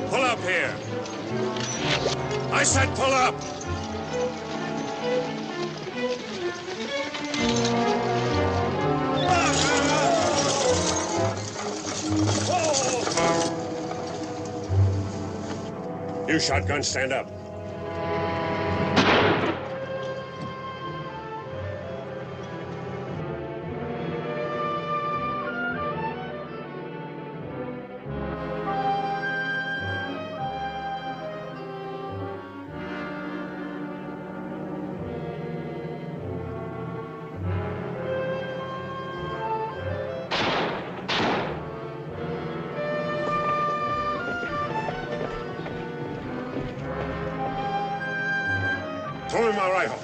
Pull up here. I said pull up. You shotgun, stand up. Throw me my rifle.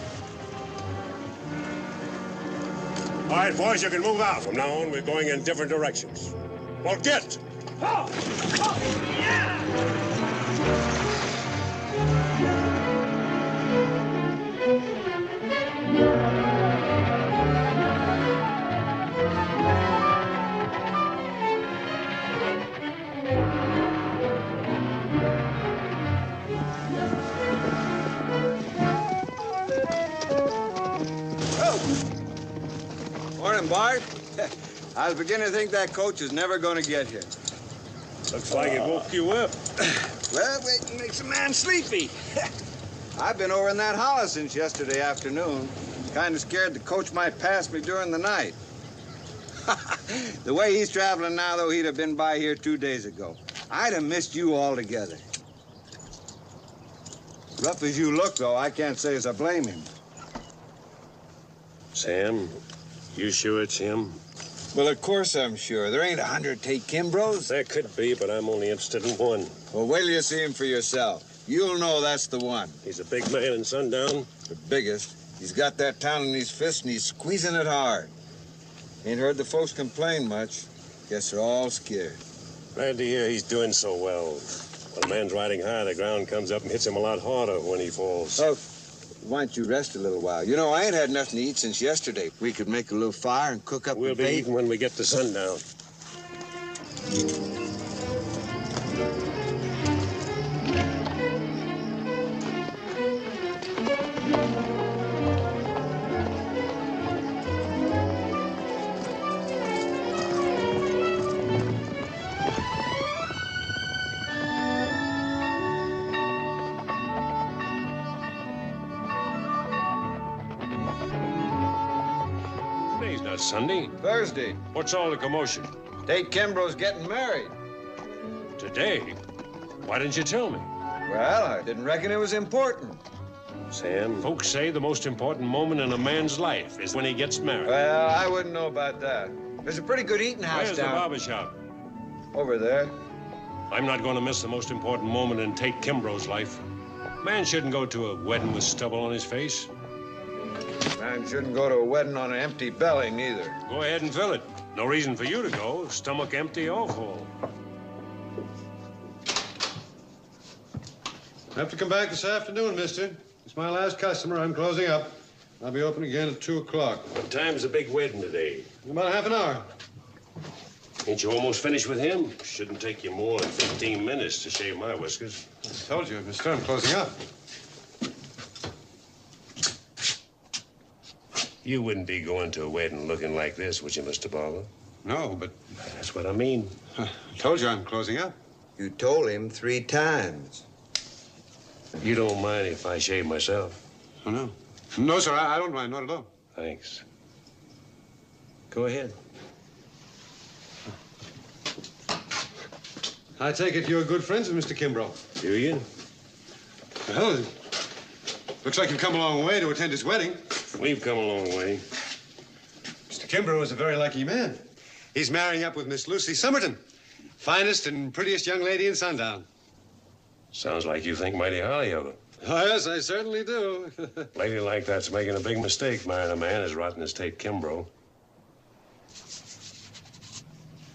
All right, boys, you can move out. From now on, we're going in different directions. Well, get! Oh! Oh! Yeah! Morning, Bart. I was beginning to think that coach is never going to get here. Looks like it woke you up. Well, waiting makes a man sleepy. I've been over in that holler since yesterday afternoon. Kind of scared the coach might pass me during the night. The way he's traveling now, though, he'd have been by here 2 days ago. I'd have missed you altogether. Rough as you look, though, I can't say as I blame him. Sam, you sure it's him? Well, of course I'm sure. There ain't 100 Tate Kimbroughs. There could be, but I'm only interested in one. Well, wait till you see him for yourself. You'll know that's the one. He's a big man in Sundown? The biggest. He's got that town in his fist and he's squeezing it hard. Ain't heard the folks complain much. Guess they're all scared. Glad to hear he's doing so well. When a man's riding high, the ground comes up and hits him a lot harder when he falls. Oh, why don't you rest a little while? You know, I ain't had nothing to eat since yesterday. We could make a little fire and cook up We'll the be bait. eating when we get to sundown. Today's not Sunday. Thursday. What's all the commotion? Tate Kimbrough's getting married. Today? Why didn't you tell me? Well, I didn't reckon it was important. Sam, folks say the most important moment in a man's life is when he gets married. Well, I wouldn't know about that. There's a pretty good eating house Where's the down barber shop? over there. I'm not going to miss the most important moment in Tate Kimbrough's life. Man shouldn't go to a wedding with stubble on his face. Man shouldn't go to a wedding on an empty belly, neither. Go ahead and fill it. No reason for you to go, stomach empty or full. I have to come back this afternoon, mister. It's my last customer. I'm closing up. I'll be open again at 2 o'clock. What time's the big wedding today? In about half an hour. Ain't you almost finished with him? Shouldn't take you more than 15 minutes to shave my whiskers. I told you, mister, I'm closing up. You wouldn't be going to a wedding looking like this, would you, Mr. Barber? No, but That's what I mean. I told you I'm closing up. You told him 3 times. You don't mind if I shave myself? Oh, no. No, sir, I don't mind, not at all. Thanks. Go ahead. I take it you're good friends with Mr. Kimbrough. Do you? Well, looks like you've come a long way to attend his wedding. We've come a long way. Mr. Kimbrough is a very lucky man. He's marrying up with Miss Lucy Somerton, finest and prettiest young lady in Sundown. Sounds like you think mighty highly of her. Oh, yes, I certainly do. Lady like that's making a big mistake, marrying a man as rotten as Tate Kimbrough.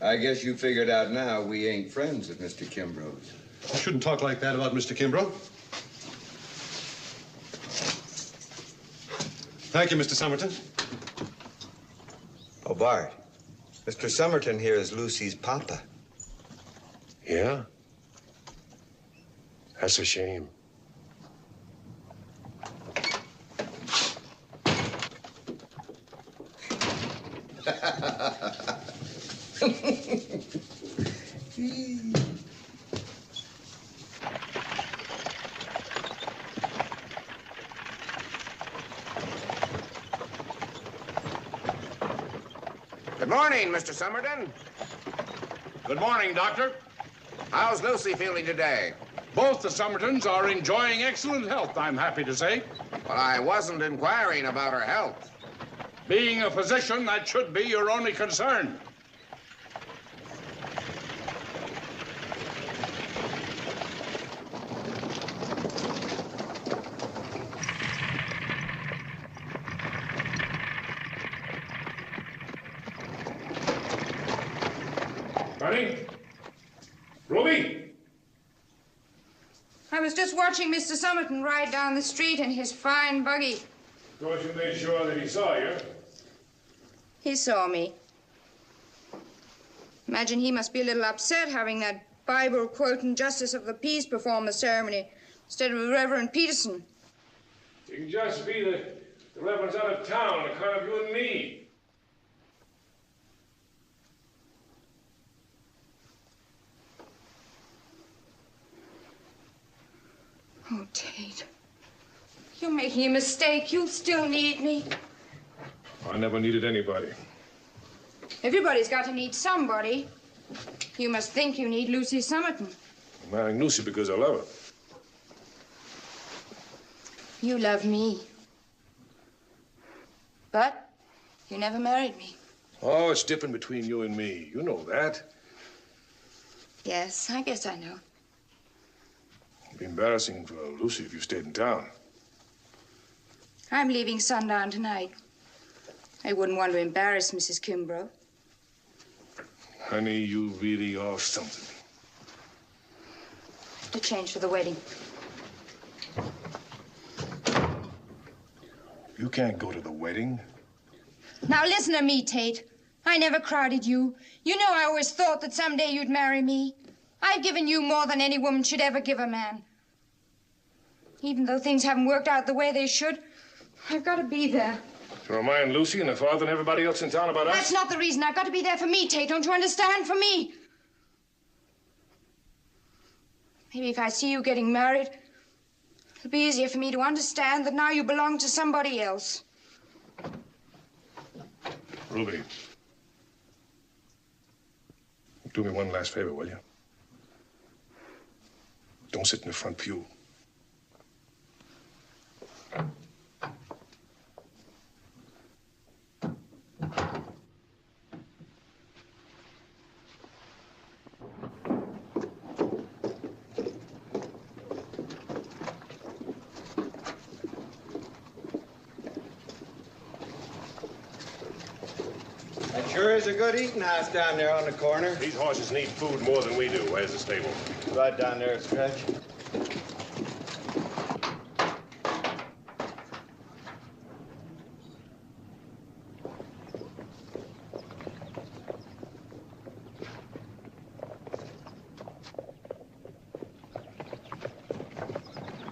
I guess you figured out now we ain't friends with Mr. Kimbrough's. You shouldn't talk like that about Mr. Kimbrough. Thank you, Mr. Somerton. Oh, Bart, Mr. Somerton here is Lucy's papa. Yeah? That's a shame. Good morning, Mr. Somerton. Good morning, Doctor. How's Lucy feeling today? Both the Somertons are enjoying excellent health, I'm happy to say. Well, I wasn't inquiring about her health. Being a physician, that should be your only concern. Honey? Ruby? I was just watching Mr. Somerton ride down the street in his fine buggy. Of course, you made sure that he saw you. He saw me. Imagine he must be a little upset having that Bible-quoting Justice of the Peace perform the ceremony instead of Reverend Peterson. You can just be the Reverend's out of town on account of you and me. Oh, Tate. You're making a mistake. You'll still need me. I never needed anybody. Everybody's got to need somebody. You must think you need Lucy Somerton. I'm marrying Lucy because I love her. You love me. But you never married me. Oh, it's different between you and me. You know that. Yes, I guess I know. It'd be embarrassing for Lucy if you stayed in town. I'm leaving sundown tonight. I wouldn't want to embarrass Mrs. Kimbrough. Honey, you really are something. To change for the wedding. You can't go to the wedding. Now listen to me, Tate. I never crowded you. You know I always thought that someday you'd marry me. I've given you more than any woman should ever give a man. Even though things haven't worked out the way they should, I've got to be there. To remind Lucy and her father and everybody else in town about us? That's not the reason. I've got to be there for me, Tate. Don't you understand? For me. Maybe if I see you getting married, it'll be easier for me to understand that now you belong to somebody else. Ruby, do me one last favor, will you? Don't sit in the front pew. That sure is a good eating house down there on the corner. These horses need food more than we do. Where's the stable? Right down there, Stretch.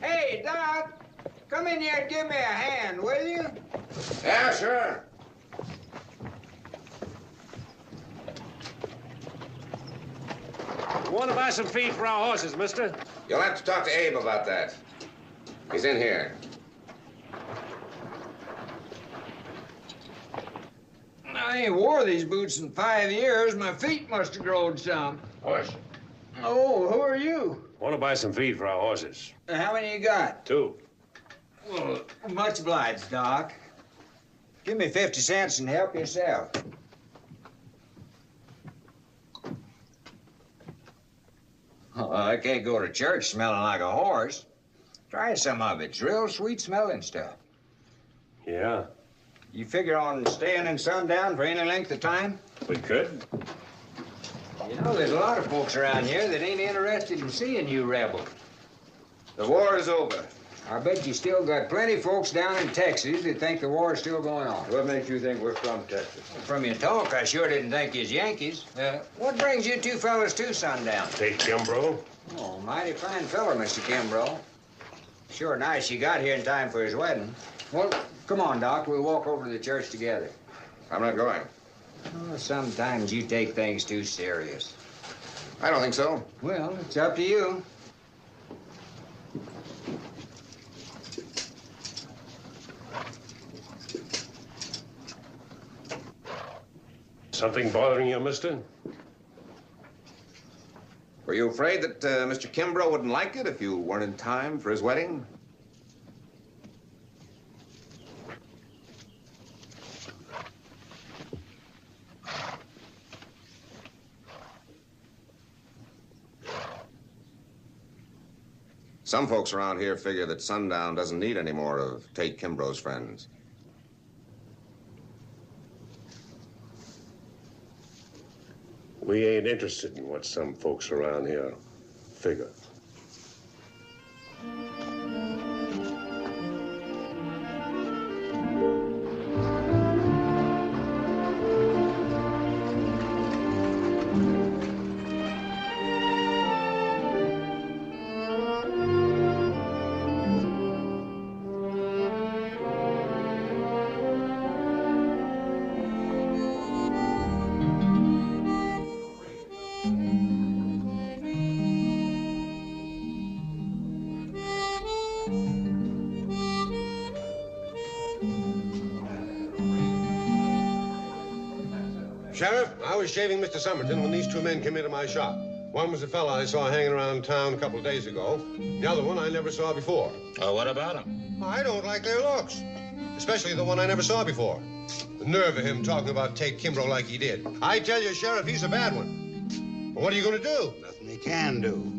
Hey, Doc, come in here and give me a hand, will you? Yeah, sure. You want to buy some feed for our horses, mister? You'll have to talk to Abe about that. He's in here. I ain't wore these boots in 5 years. My feet must have grown some. Hush. Oh, who are you? Want to buy some feed for our horses? How many you got? 2. Well, much obliged, Doc. Give me 50 cents and help yourself. Oh, I can't go to church smelling like a horse. Try some of it. It's real sweet smelling stuff. Yeah, You figure on staying in sundown for any length of time? we could. You know, there's a lot of folks around here that ain't interested in seeing you rebel. The war is over. I bet you still got plenty of folks down in Texas that think the war is still going on. What makes you think we're from Texas? From your talk, I sure didn't think you's Yankees. What brings you two fellas to sundown? Tate Kimbrough. Oh, mighty fine fella, Mr. Kimbrough. Sure nice you got here in time for his wedding. Well, come on, Doc. We'll walk over to the church together. I'm not going. Oh, sometimes you take things too serious. I don't think so. Well, it's up to you. Something bothering you, mister? Were you afraid that Mr. Kimbrough wouldn't like it if you weren't in time for his wedding? Some folks around here figure that Sundown doesn't need any more of Tate Kimbrough's friends. We ain't interested in what some folks around here figure. Sheriff, I was shaving Mr. Somerton when these two men came into my shop. One was a fella I saw hanging around town a couple of days ago. The other one I never saw before. Oh, what about him? I don't like their looks, especially the one I never saw before. The nerve of him talking about Tate Kimbrough like he did. I tell you, Sheriff, he's a bad one. But what are you going to do? Nothing he can do.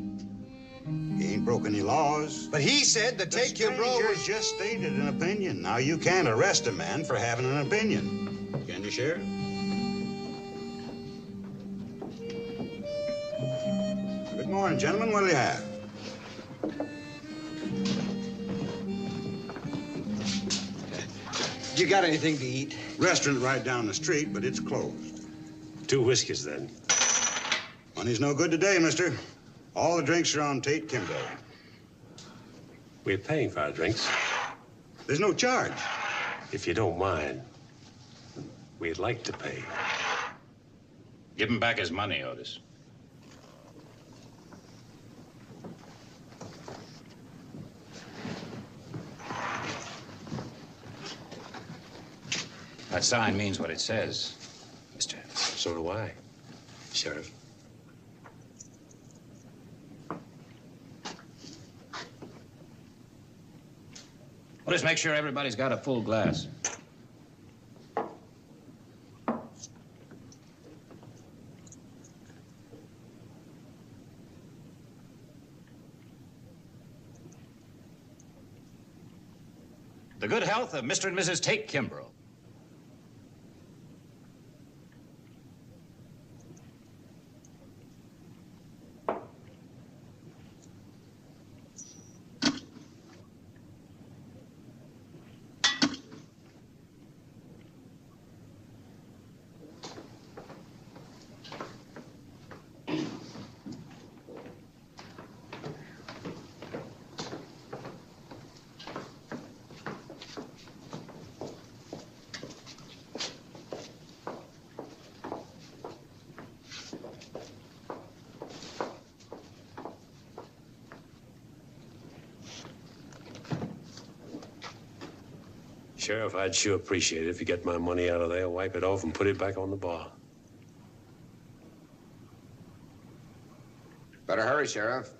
He ain't broke any laws. But he said that Tate Kimbrough was... just stated an opinion. Now, you can't arrest a man for having an opinion. Can you, Sheriff? Good morning, gentlemen. What'll you have? You got anything to eat? Restaurant right down the street, but it's closed. 2 whiskeys, then. Money's no good today, mister. All the drinks are on Tate Kimbrough. We're paying for our drinks. There's no charge. If you don't mind, we'd like to pay. Give him back his money, Otis. That sign means what it says, mister. So do I, Sheriff. Well, just make sure everybody's got a full glass. The good health of Mr. and Mrs. Tate Kimbrough. Sheriff, I'd sure appreciate it if you get my money out of there, wipe it off, and put it back on the bar. Better hurry, Sheriff.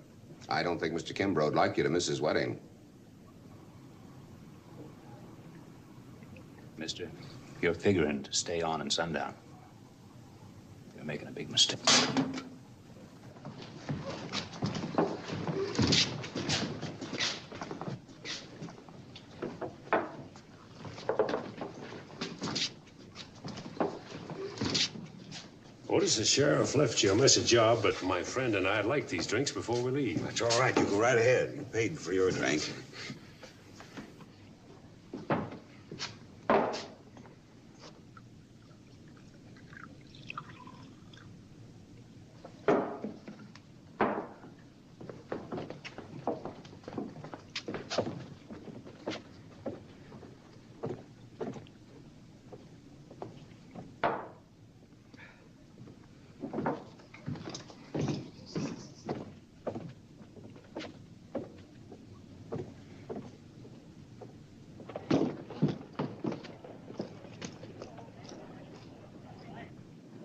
I don't think Mr. Kimbrough'd like you to miss his wedding. Mister, you're figuring to stay on in Sundown. You're making a big mistake. Otis, the sheriff left you a message job, but my friend and I'd like these drinks before we leave. That's all right. You go right ahead. You paid for your drink.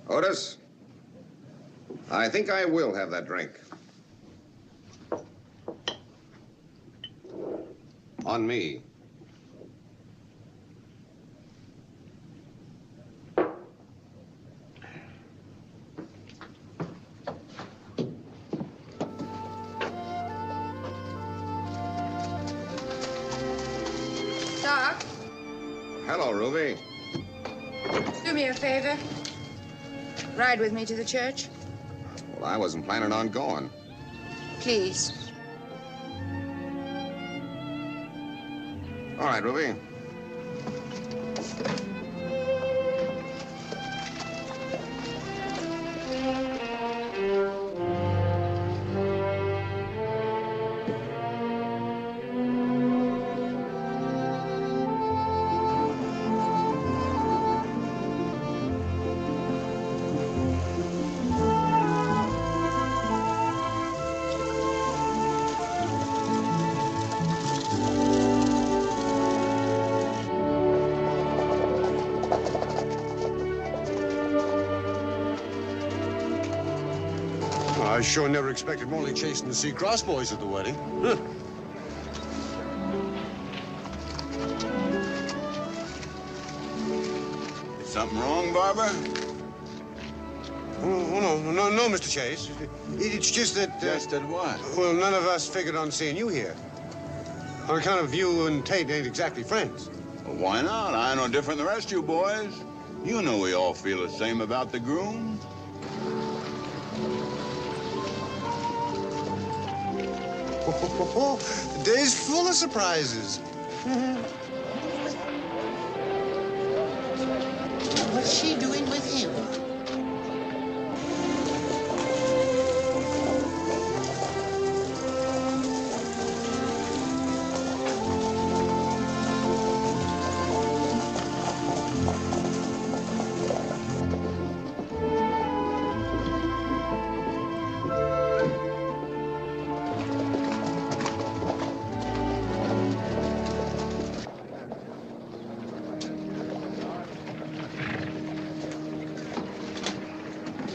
Otis, I think I will have that drink. On me. Doc, Hello, Ruby. do me a favor. Ride with me to the church, Well, I wasn't planning on going. please. All right, Ruby. I sure never expected Morley Chasen to see crossboys at the wedding. Huh. Is something wrong, Barber? Oh, no, Mr. Chase. It's just that... Just that what? Well, none of us figured on seeing you here. On account of you and Tate ain't exactly friends. Well, why not? I ain't no different than the rest of you boys. You know we all feel the same about the groom. The day's full of surprises. What's she doing with him?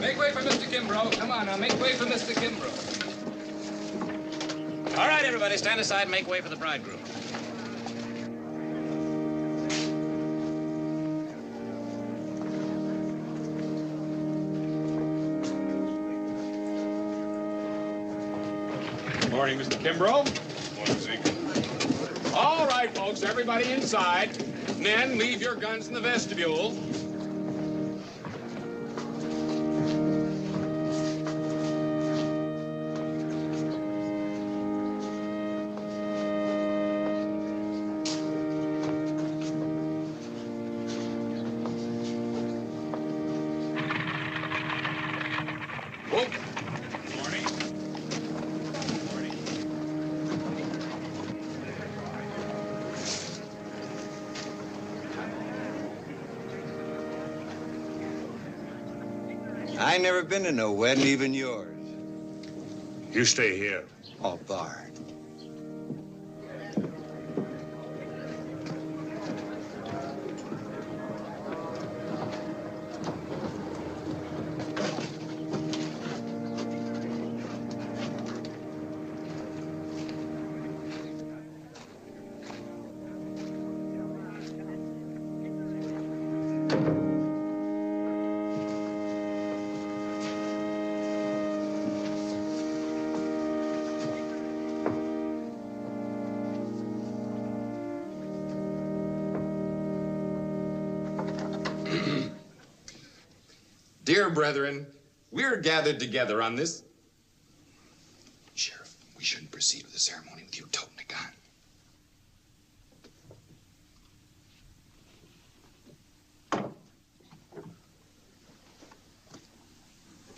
Make way for Mr. Kimbrough. Come on now, make way for Mr. Kimbrough. All right, everybody, stand aside and make way for the bridegroom. Morning, Mr. Kimbrough. Morning, Zeke. All right, folks, everybody inside. Men, leave your guns in the vestibule. Whoop. Morning. Morning. I ain't never been to no wedding, even yours. You stay here. Oh, Bart. Dear brethren, we're gathered together on this. Sheriff, we shouldn't proceed with the ceremony with you toting a gun.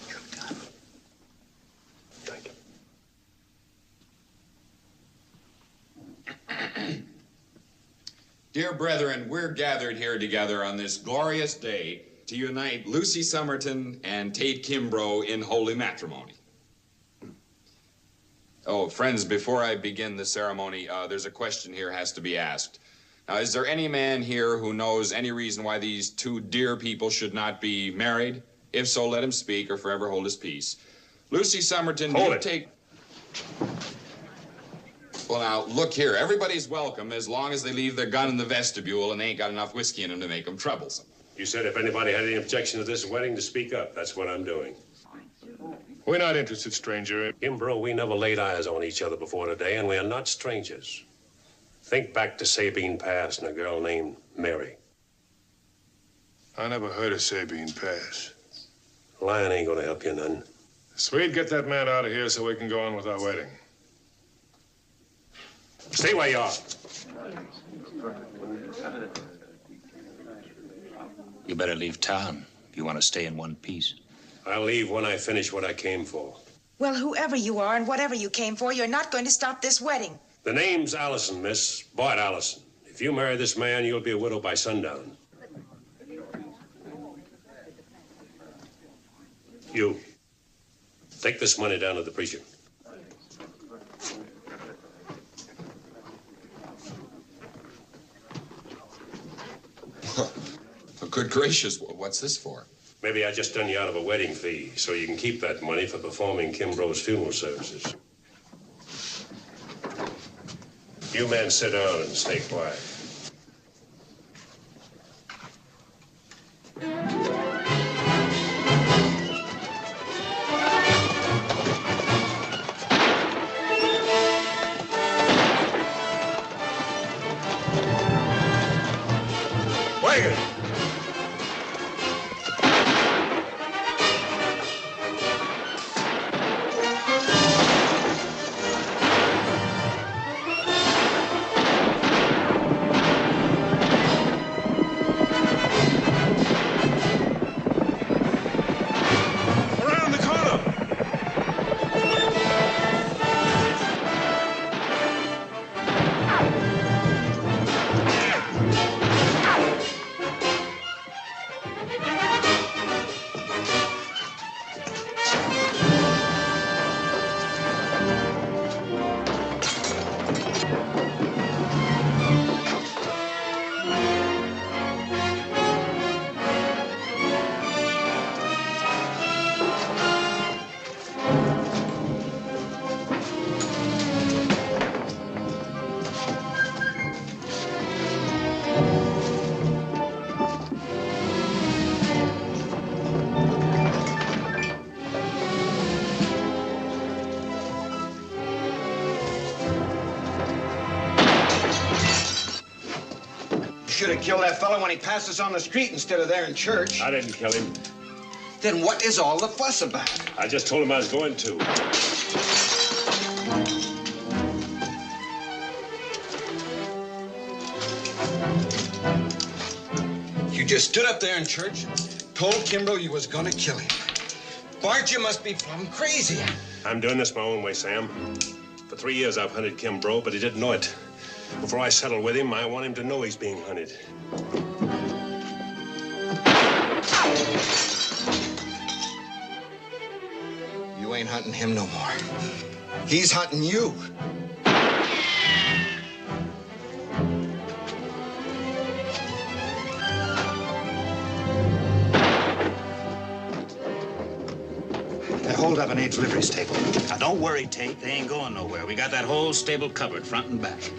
Your gun. Take it. Dear brethren, we're gathered here together on this glorious day to unite Lucy Summerton and Tate Kimbrough in holy matrimony. Oh, friends, before I begin the ceremony, there's a question here has to be asked. Now, is there any man here who knows any reason why these two dear people should not be married? If so, let him speak or forever hold his peace. Lucy Summerton, do you take... Well, now, look here. Everybody's welcome as long as they leave their gun in the vestibule and they ain't got enough whiskey in them to make them troublesome. You said if anybody had any objection to this wedding to speak up. That's what I'm doing. We're not interested, stranger. Kimbrough, we never laid eyes on each other before today, and we are not strangers. Think back to Sabine Pass and a girl named Mary. I never heard of Sabine Pass. Lying ain't gonna help you none. Sweet, get that man out of here so we can go on with our wedding. Stay where you are. You better leave town if you want to stay in one piece. I'll leave when I finish what I came for. Well, whoever you are and whatever you came for, you're not going to stop this wedding. The name's Allison, miss. Bart Allison. If you marry this man, you'll be a widow by sundown. You. Take this money down to the precinct. Good gracious, what's this for? Maybe I just done you out of a wedding fee, so you can keep that money for performing Kimbrough's funeral services. You men sit down and stay quiet. Wagon! Should have killed that fellow when he passed us on the street instead of there in church. I didn't kill him. Then what is all the fuss about? I just told him I was going to. You just stood up there in church, told Kimbrough you was gonna kill him. Bart, you must be plumb crazy. I'm doing this my own way, Sam. For 3 years I've hunted Kimbrough, but he didn't know it. Before I settle with him, I want him to know he's being hunted. You ain't hunting him no more. He's hunting you. Hold up an aged livery stable. Now, don't worry, Tate. They ain't going nowhere. We got that whole stable covered, front and back.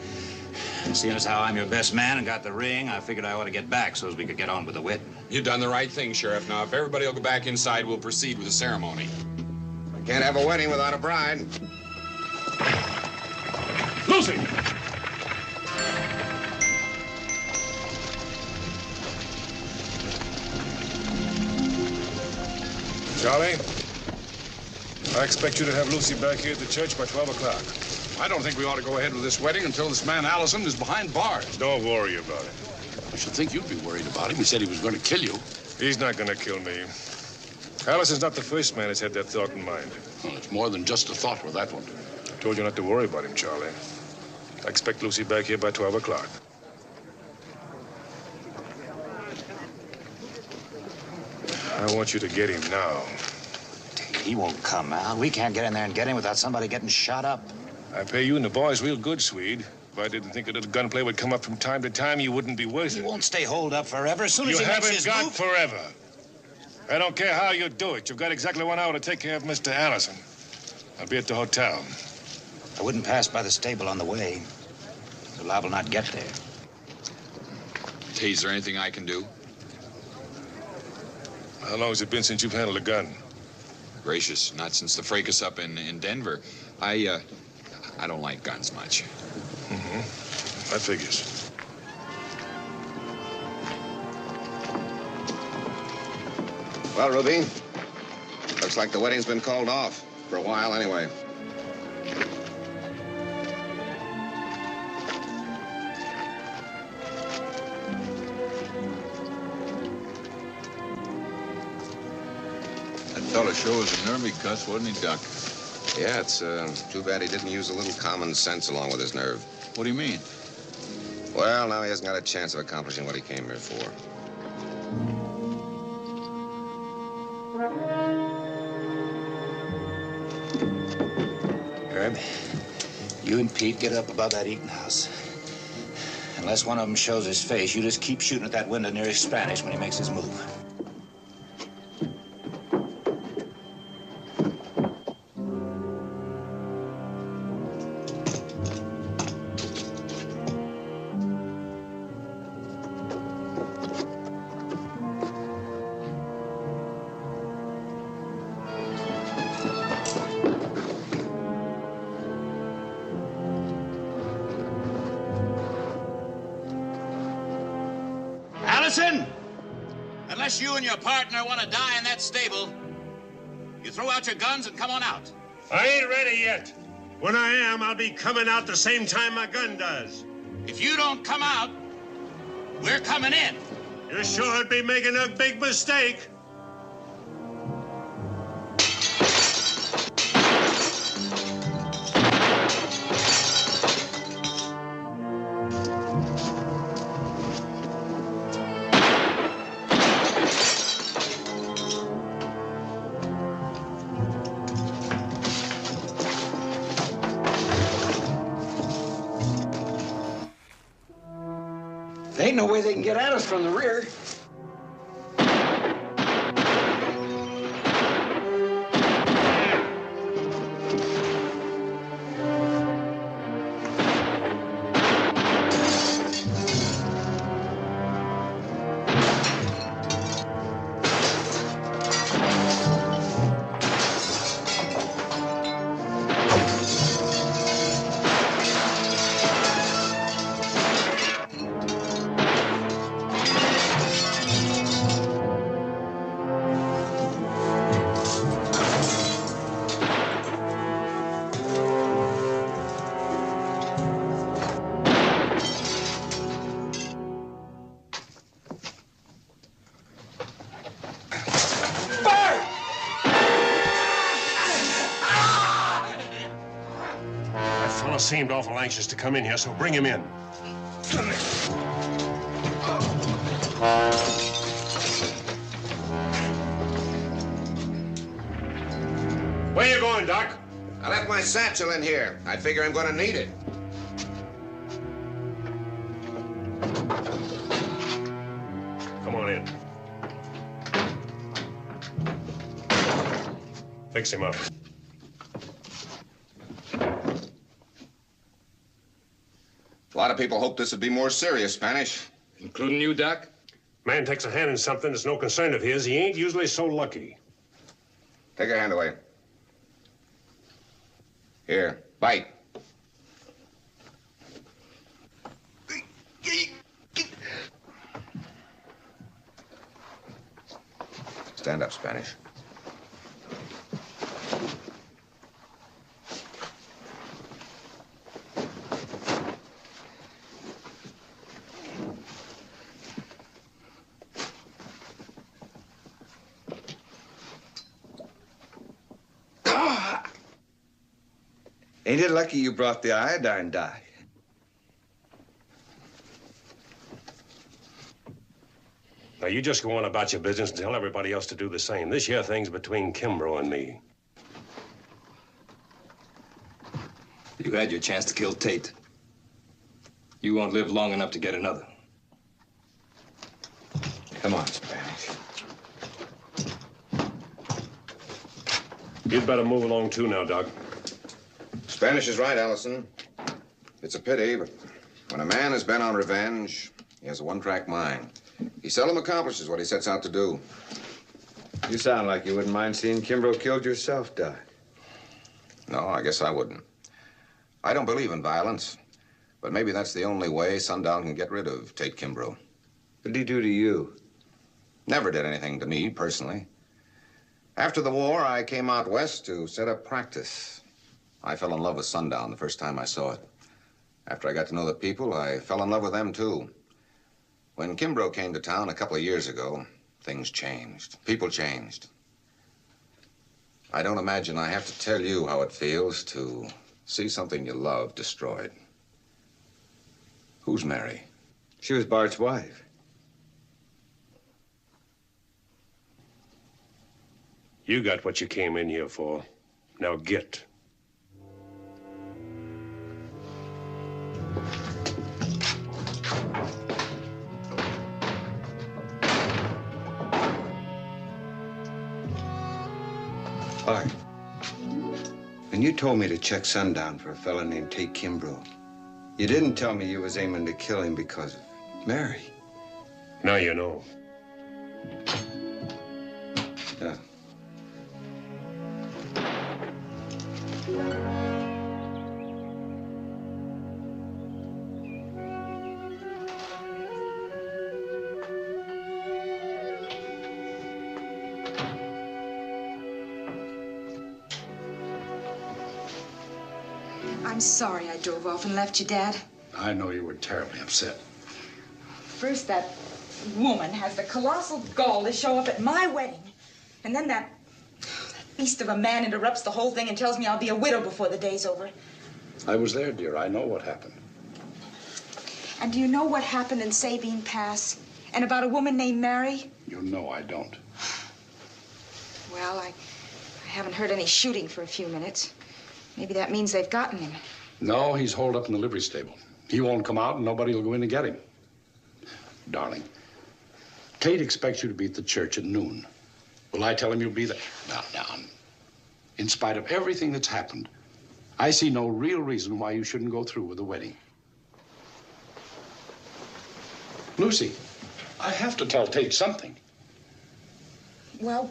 And seeing as how I'm your best man and got the ring, I figured I ought to get back so as we could get on with the wedding. You've done the right thing, Sheriff. Now, if everybody will go back inside, we'll proceed with the ceremony. Can't have a wedding without a bride. Lucy! Charlie, I expect you to have Lucy back here at the church by 12 o'clock. I don't think we ought to go ahead with this wedding until this man Allison is behind bars. Don't worry about it. I should think you'd be worried about him. He said he was going to kill you. He's not going to kill me. Allison's not the first man that's had that thought in mind. Well, it's more than just a thought with that one. I told you not to worry about him, Charlie. I expect Lucy back here by 12 o'clock. I want you to get him now. He won't come out. We can't get in there and get him without somebody getting shot up. I pay you and the boys real good, Swede. If I didn't think a little gunplay would come up from time to time, you wouldn't be worth it. He won't stay holed up forever. As soon as he makes his move... You move... haven't got forever. I don't care how you do it. You've got exactly 1 hour to take care of Mr. Allison. I'll be at the hotel. I wouldn't pass by the stable on the way. So liable not get there. Hey, is there anything I can do? How long has it been since you've handled a gun? Gracious, not since the fracas up in Denver. I don't like guns much. Mm-hmm. That figures. Well, Ruby, looks like the wedding's been called off. For a while, anyway. That fella sure was a nervy cuss, wasn't he, Doc? Yeah, it's too bad he didn't use a little common sense along with his nerve. What do you mean? Well, now he hasn't got a chance of accomplishing what he came here for. Herb, you and Pete get up above that eating house. Unless one of them shows his face, you just keep shooting at that window nearest Spanish when he makes his move. Allison! Unless you and your partner want to die in that stable, you throw out your guns and come on out. I ain't ready yet. When I am, I'll be coming out the same time my gun does. If you don't come out, we're coming in. You sure would be making a big mistake. There ain't no way they can get at us from the rear. Seemed awful anxious to come in here, so bring him in. Where you going, Doc? I left my satchel in here. I figure I'm going to need it. Come on in. Fix him up. A lot of people hoped this would be more serious, Spanish. Including you, Doc? Man takes a hand in something that's no concern of his. He ain't usually so lucky. Take your hand away. Here, bite. Stand up, Spanish. Ain't it lucky you brought the iodine dye? Now, you just go on about your business and tell everybody else to do the same. This here thing's between Kimbrough and me. You had your chance to kill Tate. You won't live long enough to get another. Come on, Spanish. You'd better move along, too, now, Doc. Spanish is right, Allison. It's a pity, but when a man is bent on revenge, he has a one-track mind. He seldom accomplishes what he sets out to do. You sound like you wouldn't mind seeing Kimbrough killed yourself, Doc. No, I guess I wouldn't. I don't believe in violence, but maybe that's the only way Sundown can get rid of Tate Kimbrough. What did he do to you? Never did anything to me, personally. After the war, I came out west to set up practice. I fell in love with Sundown the first time I saw it. After I got to know the people, I fell in love with them, too. When Kimbrough came to town a couple of years ago, things changed. People changed. I don't imagine I have to tell you how it feels to see something you love destroyed. Who's Mary? She was Bart's wife. You got what you came in here for. Now get. Bart, when you told me to check Sundown for a fellow named Tate Kimbrough, you didn't tell me you was aiming to kill him because of Mary. Now you know. Yeah. I'm sorry I drove off and left you, Dad. I know you were terribly upset. First, that woman has the colossal gall to show up at my wedding. And then that beast of a man interrupts the whole thing and tells me I'll be a widow before the day's over. I was there, dear. I know what happened. And do you know what happened in Sabine Pass? And about a woman named Mary? You know I don't. Well, I haven't heard any shooting for a few minutes. Maybe that means they've gotten him. No, he's holed up in the livery stable. He won't come out and nobody will go in to get him. Darling, Tate expects you to be at the church at noon. Will I tell him you'll be there? Now. In spite of everything that's happened, I see no real reason why you shouldn't go through with the wedding. Lucy, I have to tell Tate something. Well,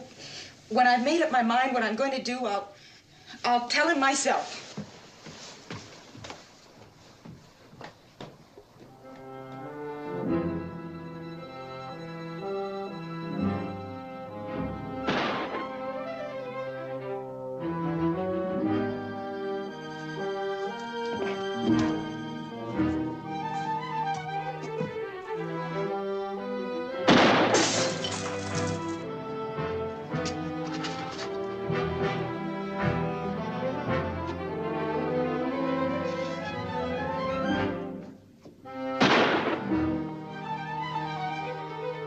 when I've made up my mind what I'm going to do, I'll tell him myself.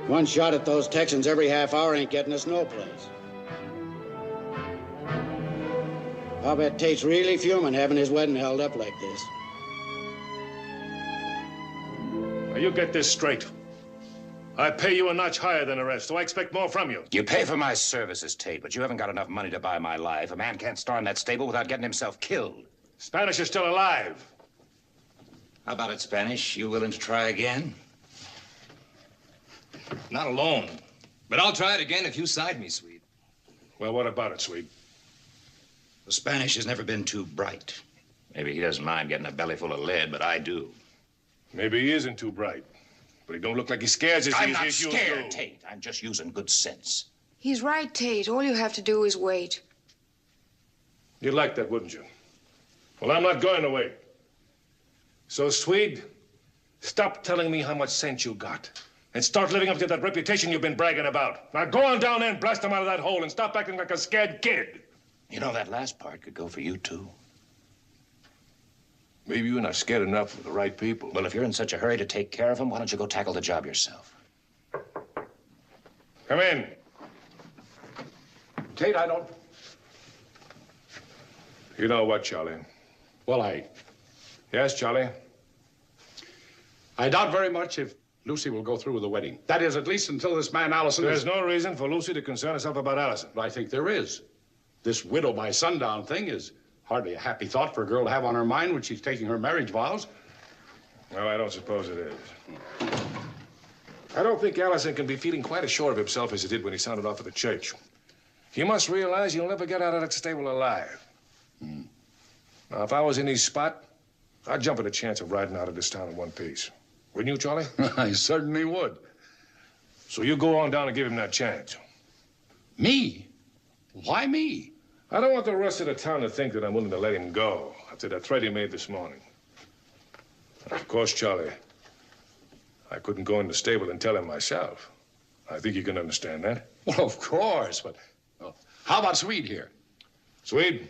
One shot at those Texans every half hour ain't getting us no place. I'll bet Tate's really fuming having his wedding held up like this. Now, you get this straight. I pay you a notch higher than the rest, so I expect more from you. You pay for my services, Tate, but you haven't got enough money to buy my life. A man can't star in that stable without getting himself killed. Spanish is still alive. How about it, Spanish? You willing to try again? Not alone. But I'll try it again if you side me, Swede. Well, what about it, Swede? The Spanish has never been too bright. Maybe he doesn't mind getting a belly full of lead, but I do. Maybe he isn't too bright. But he don't look like he scares us. I'm not scared, Tate. I'm just using good sense. He's right, Tate. All you have to do is wait. You'd like that, wouldn't you? Well, I'm not going to wait. So, Swede, stop telling me how much sense you got. And start living up to that reputation you've been bragging about. Now go on down there and blast him out of that hole and stop acting like a scared kid. You know, that last part could go for you, too. Maybe you're not scared enough of the right people. Well, if you're in such a hurry to take care of him, why don't you go tackle the job yourself? Come in. Tate, I don't... You know what, Charlie? Well, Yes, Charlie? I doubt very much if Lucy will go through with the wedding. That is, at least until this man Allison There's no reason for Lucy to concern herself about Allison. But I think there is. This widow by sundown thing is hardly a happy thought for a girl to have on her mind when she's taking her marriage vows. Well, I don't suppose it is. I don't think Allison can be feeling quite as sure of himself as he did when he sounded off at the church. He must realize he'll never get out of that stable alive. Now, if I was in his spot, I'd jump at the chance of riding out of this town in one piece. Wouldn't you, Charlie? I certainly would. So you go on down and give him that chance. Me? Why me? I don't want the rest of the town to think that I'm willing to let him go after that threat he made this morning. Of course, Charlie, I couldn't go in the stable and tell him myself. I think you can understand that. Well, of course, but how about Swede here? Swede,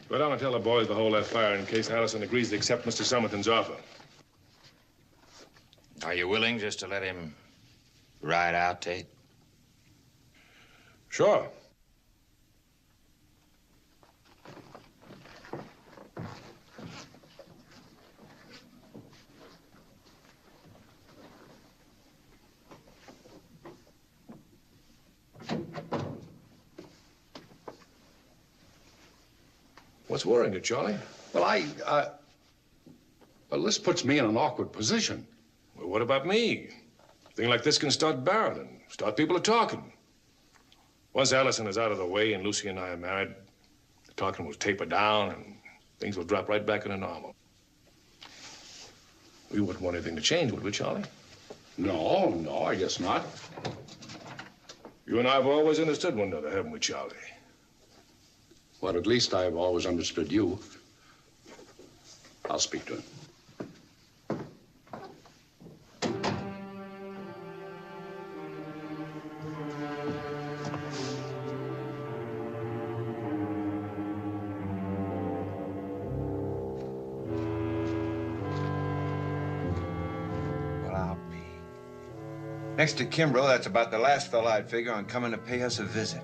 go down and tell the boys to hold that fire in case Allison agrees to accept Mr. Summerton's offer. Are you willing just to let him ride out, Tate? Sure. What's worrying you, Charlie? Well, well, this puts me in an awkward position. Well, what about me? A thing like this can start barreling, start people talking. Once Allison is out of the way and Lucy and I are married, the talking will taper down and things will drop right back into normal. We wouldn't want anything to change, would we, Charlie? No, I guess not. You and I have always understood one another, haven't we, Charlie? Well, at least I've always understood you. I'll speak to him. Well, I'll be. Next to Kimbrough, that's about the last fella I'd figure on coming to pay us a visit.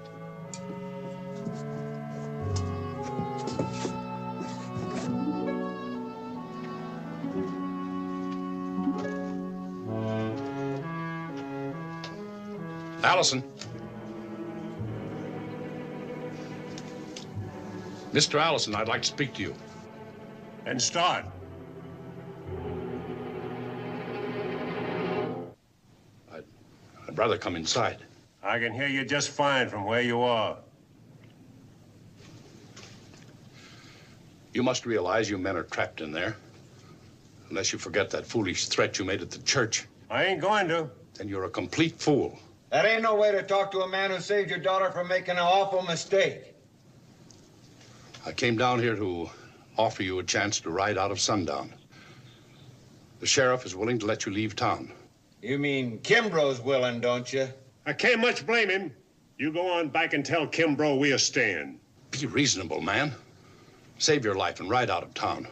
Allison. Mr. Allison, I'd like to speak to you. And start. I'd rather come inside. I can hear you just fine from where you are. You must realize you men are trapped in there. Unless you forget that foolish threat you made at the church. I ain't going to. Then you're a complete fool. That ain't no way to talk to a man who saved your daughter from making an awful mistake. I came down here to offer you a chance to ride out of sundown. The sheriff is willing to let you leave town. You mean Kimbrough's willing, don't you? I can't much blame him. You go on back and tell Kimbrough we'll stand. Be reasonable, man. Save your life and ride out of town.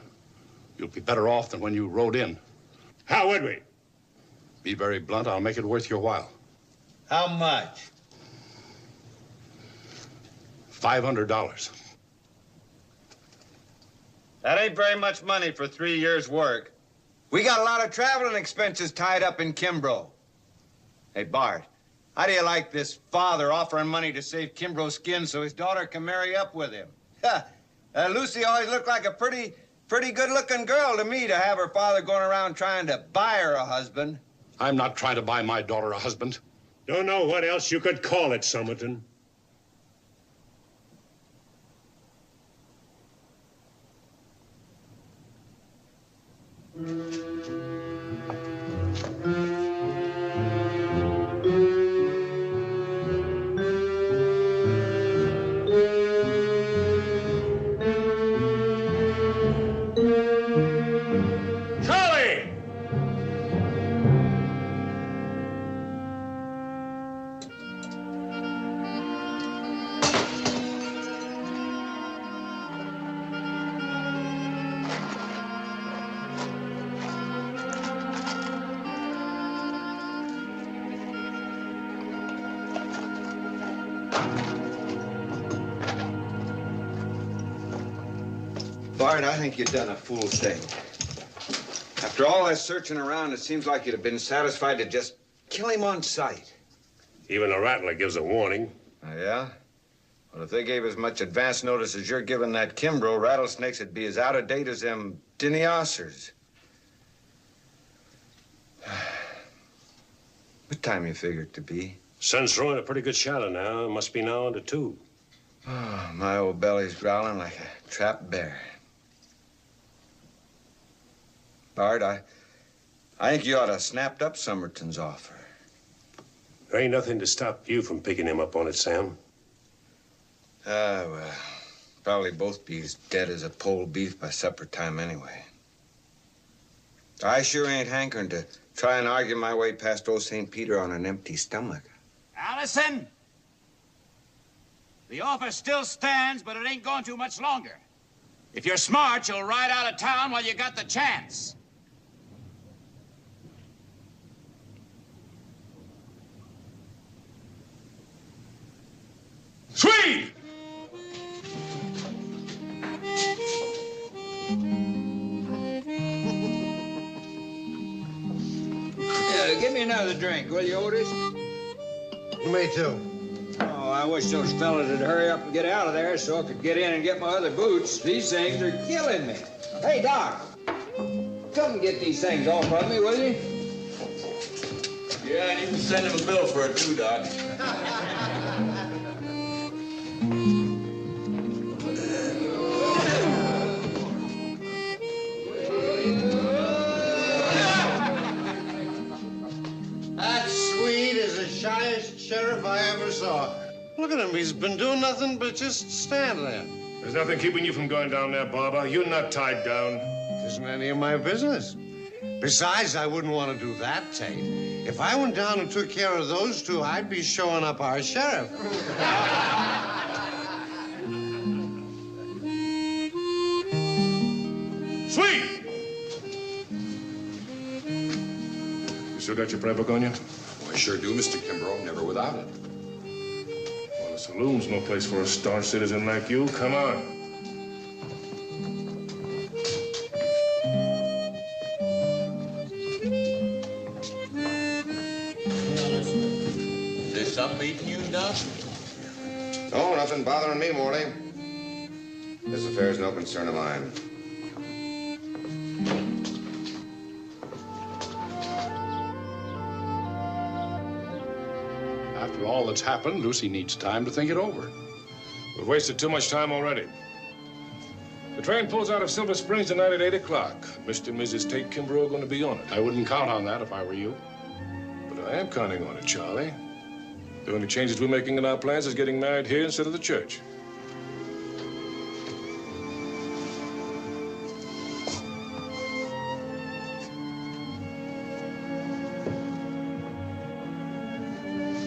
You'll be better off than when you rode in. How would we? Be very blunt, I'll make it worth your while. How much? $500. That ain't very much money for 3 years' work. We got a lot of traveling expenses tied up in Kimbrough. Hey, Bart, how do you like this father offering money to save Kimbrough's skin so his daughter can marry up with him? Lucy always looked like a pretty good-looking girl to me to have her father going around trying to buy her a husband. I'm not trying to buy my daughter a husband. Don't know what else you could call it, Summerton. Charlie! Bart, I think you've done a fool's thing. After all that searching around, it seems like you'd have been satisfied to just kill him on sight. Even a rattler gives a warning. Oh, yeah? Well, if they gave as much advance notice as you're giving that Kimbrough, rattlesnakes would be as out of date as them dinosaurs. What time you figure it to be? Sun's throwing a pretty good shadow now. It must be now under 2. Oh, my old belly's growling like a trapped bear. Bart, I think you ought to have snapped up Somerton's offer. There ain't nothing to stop you from picking him up on it, Sam. Well, probably both be as dead as a pole beef by supper time anyway. I sure ain't hankering to try and argue my way past old St. Peter on an empty stomach. Allison! The offer still stands, but it ain't going to much longer. If you're smart, you'll ride out of town while you got the chance. Swede! Give me another drink, will you, Otis? Me too. Oh, I wish those fellas would hurry up and get out of there so I could get in and get my other boots. These things are killing me. Hey, Doc, come and get these things off of me, will you? Yeah, and you can send him a bill for it too, Doc. Sheriff I ever saw. Look at him. He's been doing nothing but just stand there. There's nothing keeping you from going down there, Barber. You're not tied down. Isn't any of my business. Besides, I wouldn't want to do that, Tate. If I went down and took care of those two, I'd be showing up our sheriff. Sweet! You still got your prayer book on you? I sure do, Mr. Kimbrough. Never without it. Well, the saloon's no place for a star citizen like you. Come on. Is there something eating you, Doc? No, nothing bothering me, Morty. This affair is no concern of mine. After all that's happened, Lucy needs time to think it over. We've wasted too much time already. The train pulls out of Silver Springs tonight at 8 o'clock. Mr. and Mrs. Tate Kimbrough are going to be on it. I wouldn't count on that if I were you. But I am counting on it, Charlie. The only changes we're making in our plans is getting married here instead of the church.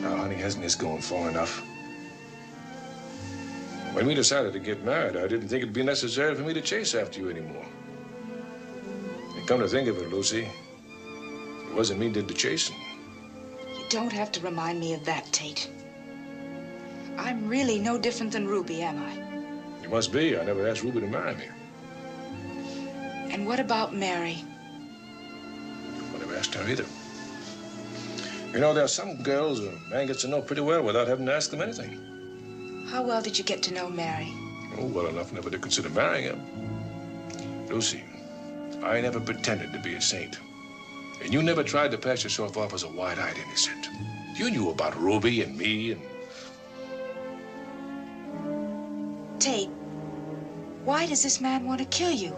Now, honey, hasn't this gone far enough? When we decided to get married, I didn't think it'd be necessary for me to chase after you anymore. And come to think of it, Lucy, it wasn't me did the chasing. You don't have to remind me of that, Tate. I'm really no different than Ruby, am I? You must be. I never asked Ruby to marry me. And what about Mary? I never asked her either. You know, there are some girls a man gets to know pretty well without having to ask them anything. How well did you get to know Mary? Oh, well enough never to consider marrying her. Lucy, I never pretended to be a saint. And you never tried to pass yourself off as a wide-eyed innocent. You knew about Ruby and me and... Tate, why does this man want to kill you?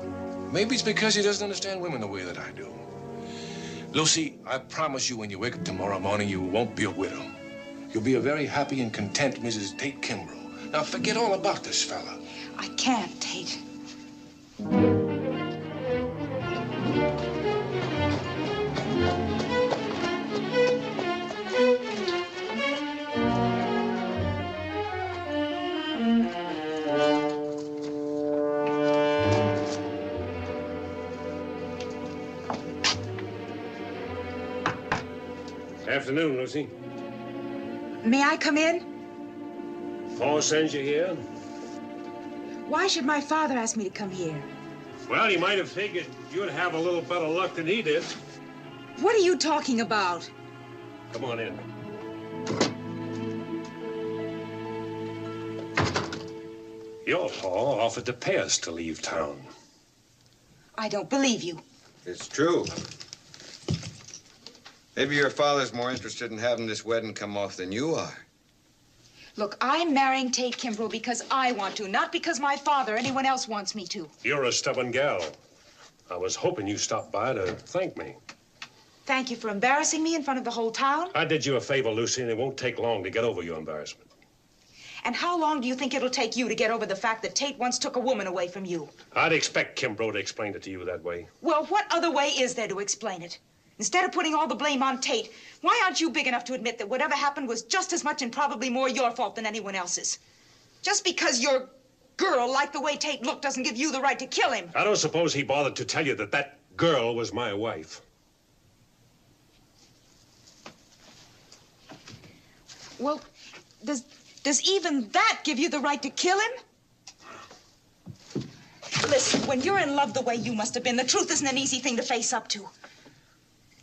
Maybe it's because he doesn't understand women the way that I do. Lucy, I promise you when you wake up tomorrow morning, you won't be a widow. You'll be a very happy and content Mrs. Tate Kimbrough. Now, forget all about this fella. I can't, Tate. Afternoon, Lucy. May I come in? Paul sends you here? Why should my father ask me to come here? Well, he might have figured you'd have a little better luck than he did. What are you talking about? Come on in. Your pa offered to pay us to leave town. I don't believe you. It's true. Maybe your father's more interested in having this wedding come off than you are. Look, I'm marrying Tate Kimbrough because I want to, not because my father or anyone else wants me to. You're a stubborn gal. I was hoping you stopped by to thank me. Thank you for embarrassing me in front of the whole town. I did you a favor, Lucy, and it won't take long to get over your embarrassment. And how long do you think it'll take you to get over the fact that Tate once took a woman away from you? I'd expect Kimbrough to explain it to you that way. Well, what other way is there to explain it? Instead of putting all the blame on Tate, why aren't you big enough to admit that whatever happened was just as much and probably more your fault than anyone else's? Just because your girl liked the way Tate looked doesn't give you the right to kill him. I don't suppose he bothered to tell you that that girl was my wife. Well, does even that give you the right to kill him? Listen, when you're in love the way you must have been, the truth isn't an easy thing to face up to.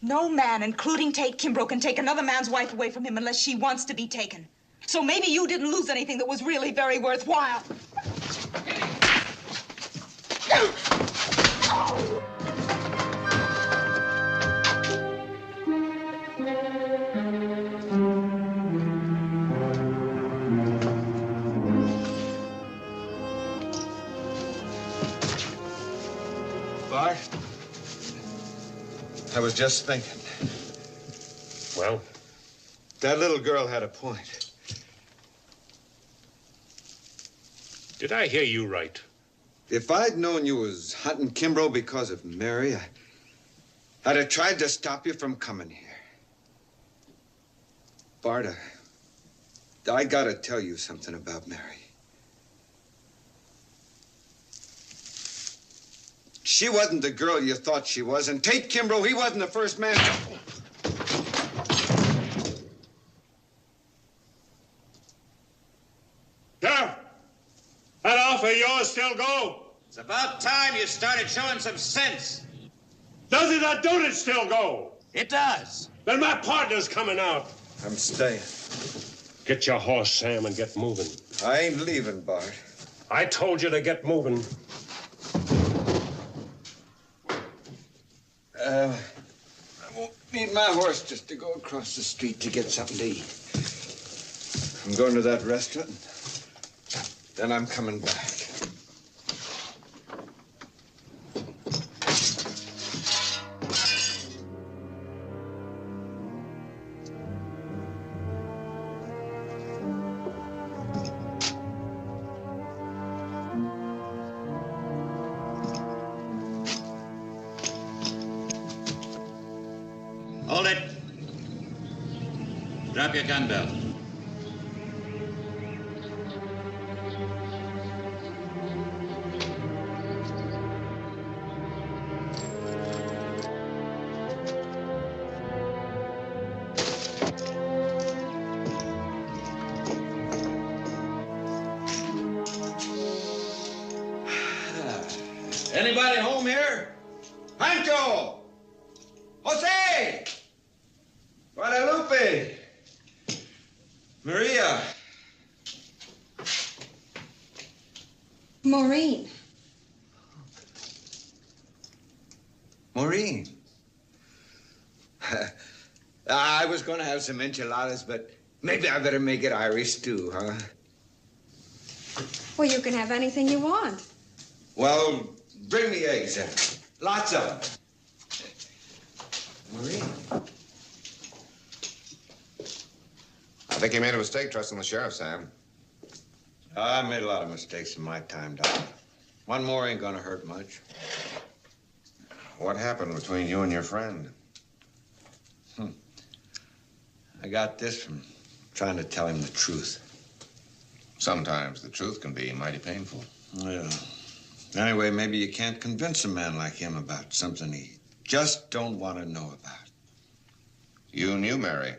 No man, including Tate Kimbrough, can take another man's wife away from him unless she wants to be taken. So maybe you didn't lose anything that was really very worthwhile. Bart, I was just thinking. Well? That little girl had a point. Did I hear you right? If I'd known you was hunting Kimbrough because of Mary, I'd have tried to stop you from coming here. Bart, I gotta tell you something about Mary. She wasn't the girl you thought she was, and Tate Kimbrough, he wasn't the first man. Sheriff, that offer of yours still go? It's about time you started showing some sense. Does it or don't it still go? It does. Then my partner's coming out. I'm staying. Get your horse, Sam, and get moving. I ain't leaving, Bart. I told you to get moving. I won't need my horse just to go across the street to get something to eat. I'm going to that restaurant. Then I'm coming back. Hold it. Drop your gun belt. Anybody home here? Pancho! Jose! Guadalupe! Maria! Maureen. Maureen. I was going to have some enchiladas, but maybe I better make it Irish stew, huh? Well, you can have anything you want. Well, bring me eggs then. Lots of them. Maureen. I think you made a mistake trusting the sheriff, Sam. I made a lot of mistakes in my time, Doc. One more ain't gonna hurt much. What happened between you and your friend? I got this from trying to tell him the truth. Sometimes the truth can be mighty painful. Yeah. Anyway, maybe you can't convince a man like him about something he just don't want to know about. You knew Mary.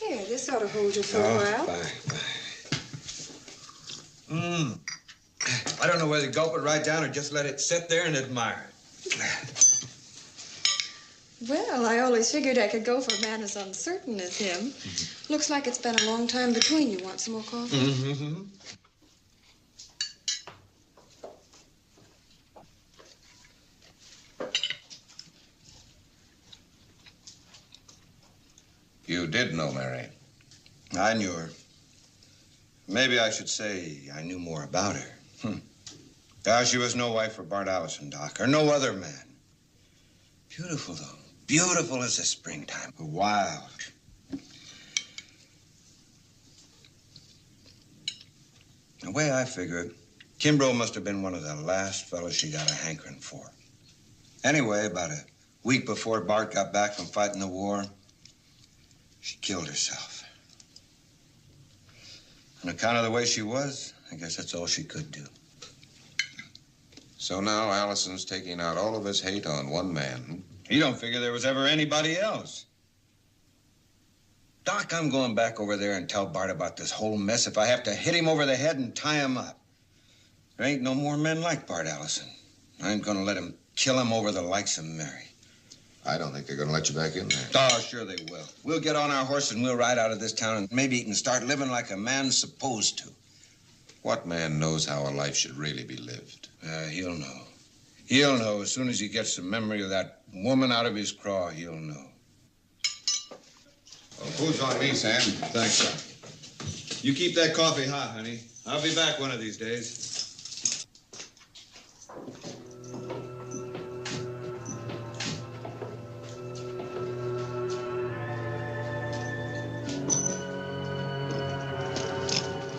Here, this ought to hold you for a while. Bye. I don't know whether to gulp it right down or just let it sit there and admire it. Well, I always figured I could go for a man as uncertain as him. Looks like it's been a long time between you. Want some more coffee? Mm-hmm. You did know Mary. I knew her. Maybe I should say I knew more about her. She was no wife for Bart Allison, Doc, or no other man. Beautiful, though. Beautiful as the springtime. Wild. The way I figure it, Kimbrough must have been one of the last fellows she got a hankering for. Anyway, about a week before Bart got back from fighting the war, she killed herself. On account of the way she was, I guess that's all she could do. So now Allison's taking out all of his hate on one man. You don't figure there was ever anybody else. Doc, I'm going back over there and tell Bart about this whole mess if I have to hit him over the head and tie him up. There ain't no more men like Bart Allison. I ain't gonna let him kill him over the likes of Mary. I don't think they're gonna let you back in there. Oh, sure they will. We'll get on our horse and we'll ride out of this town and maybe even start living like a man's supposed to. What man knows how a life should really be lived? He'll know. He'll know as soon as he gets the memory of that woman out of his craw, he'll know. Well, food's on me, Sam. Thanks, son. You keep that coffee hot, honey. I'll be back one of these days.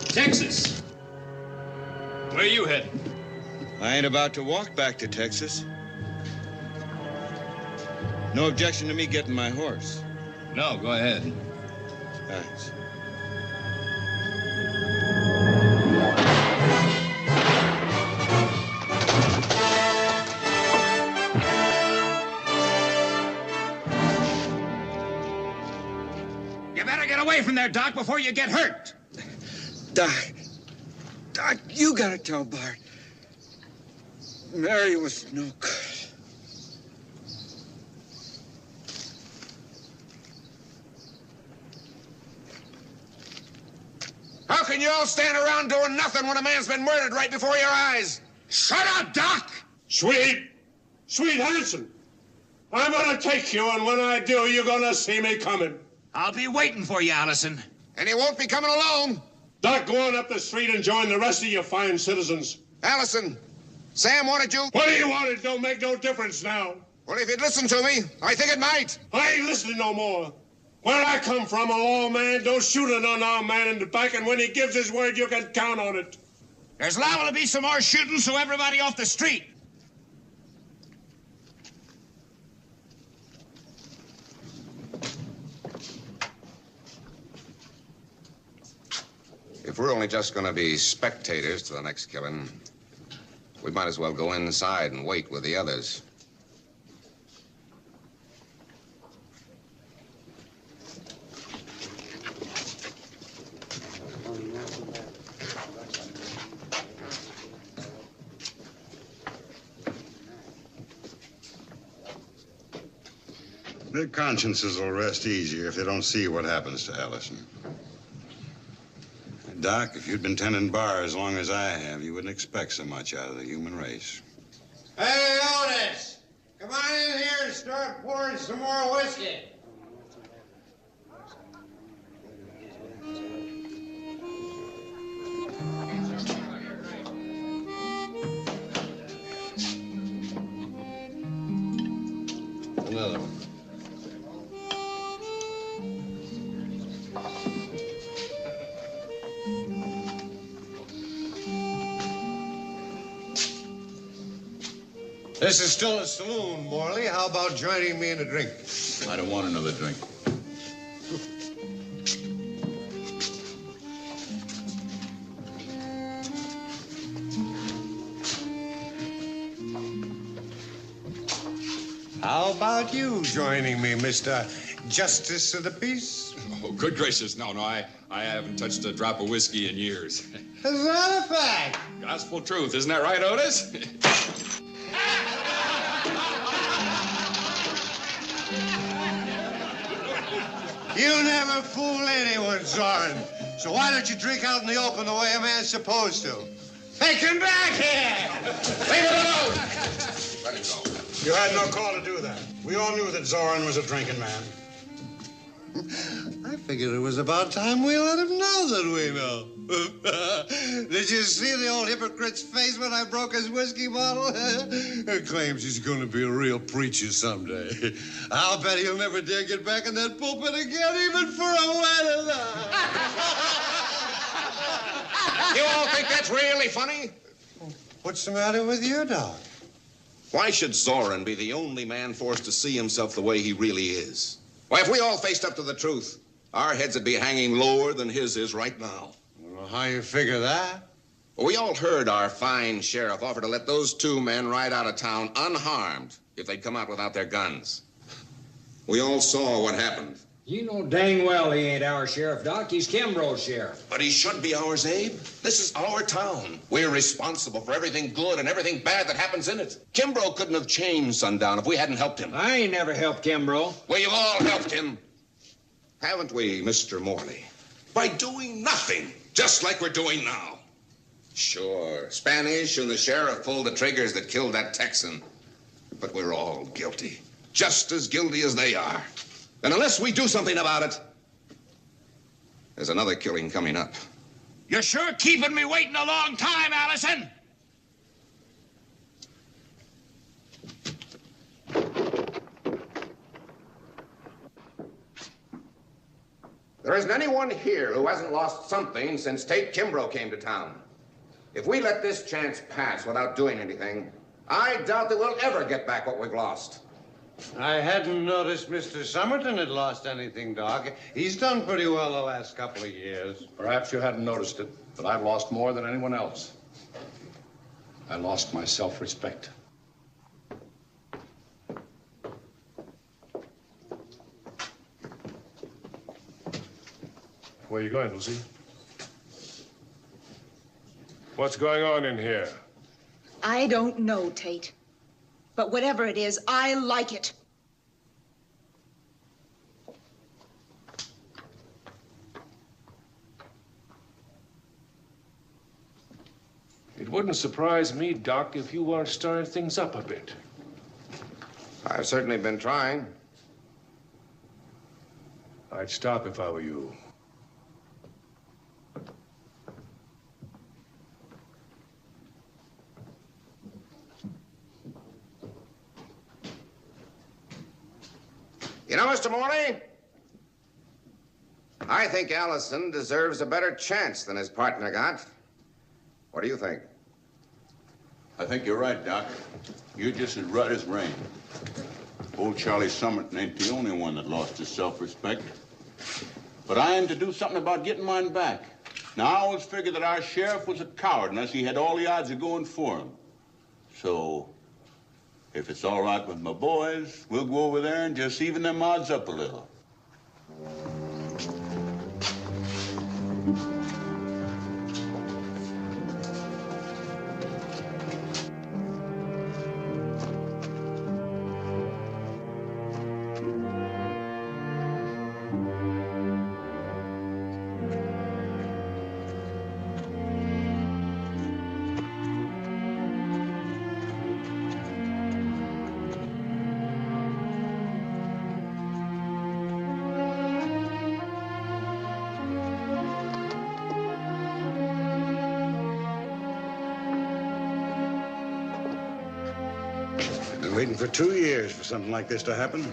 Texas. Where are you heading? I ain't about to walk back to Texas. No objection to me getting my horse. No, go ahead. Thanks. You better get away from there, Doc, before you get hurt. Doc, you gotta tell Bart. Mary was no good. How can you all stand around doing nothing when a man's been murdered right before your eyes? Shut up, Doc! Sweet Hanson, I'm gonna take you, and when I do, you're gonna see me coming. I'll be waiting for you, Allison. And he won't be coming alone. Doc, go on up the street and join the rest of your fine citizens. Allison, Sam wanted you. What he wanted don't make no difference now. Well, if you'd listen to me, I think it might. I ain't listening no more. Where I come from, a lawman don't shoot an unarmed man in the back, and when he gives his word, you can count on it. There's liable to be some more shooting, so everybody off the street. If we're only just going to be spectators to the next killing, we might as well go inside and wait with the others. Their consciences will rest easier if they don't see what happens to Allison. Doc, if you'd been tending bar as long as I have, you wouldn't expect so much out of the human race. Hey, Otis! Come on in here and start pouring some more whiskey. Another one. This is still a saloon, Morley. How about joining me in a drink? I don't want another drink. How about you joining me, Mr. Justice of the Peace? Oh, good gracious. No, I haven't touched a drop of whiskey in years. Is that a fact? Gospel truth, isn't that right, Otis? You never fool anyone, Zoran. So why don't you drink out in the open the way a man's supposed to? Take him back here! Leave it alone! Let him go. You had no call to do that. We all knew that Zoran was a drinking man. I figured it was about time we let him know that we know. Did you see the old hypocrite's face when I broke his whiskey bottle? He claims he's going to be a real preacher someday. I'll bet he'll never dare get back in that pulpit again, even for a wedding. You all think that's really funny? What's the matter with you, Doc? Why should Zoran be the only man forced to see himself the way he really is? Why, if we all faced up to the truth, our heads would be hanging lower than his is right now. Well, how you figure that? Well, we all heard our fine sheriff offer to let those two men ride out of town unharmed if they'd come out without their guns. We all saw what happened. You know dang well he ain't our sheriff, Doc. He's Kimbrough's sheriff. But he should be ours, Abe. This is our town. We're responsible for everything good and everything bad that happens in it. Kimbrough couldn't have changed Sundown if we hadn't helped him. I ain't never helped Kimbrough. We've all helped him. Haven't we, Mr. Morley? By doing nothing, just like we're doing now. Sure, Spanish and the sheriff pulled the triggers that killed that Texan. But we're all guilty, just as guilty as they are. And unless we do something about it, there's another killing coming up. You're sure keeping me waiting a long time, Allison. There isn't anyone here who hasn't lost something since Tate Kimbrough came to town. If we let this chance pass without doing anything, I doubt that we'll ever get back what we've lost. I hadn't noticed Mr. Somerton had lost anything, Doc. He's done pretty well the last couple of years. Perhaps you hadn't noticed it, but I've lost more than anyone else. I lost my self-respect. Where are you going, Lucy? What's going on in here? I don't know, Tate. But whatever it is, I like it. It wouldn't surprise me, Doc, if you weren't stirring things up a bit. I've certainly been trying. I'd stop if I were you. You know, Mr. Morley, I think Allison deserves a better chance than his partner got. What do you think? I think you're right, Doc. You're just as right as rain. Old Charlie Somerton ain't the only one that lost his self-respect. But I aim to do something about getting mine back. Now, I always figured that our sheriff was a coward unless he had all the odds of going for him. So, if it's all right with my boys, we'll go over there and just even them odds up a little. Waiting for 2 years for something like this to happen.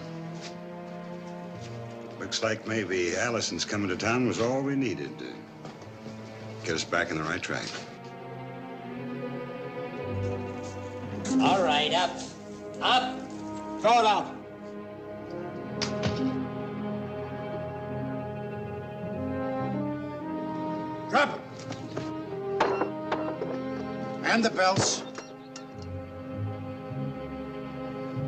Looks like maybe Allison's coming to town was all we needed to get us back on the right track. All right, up. Up. Throw it out. Drop it. And the belts.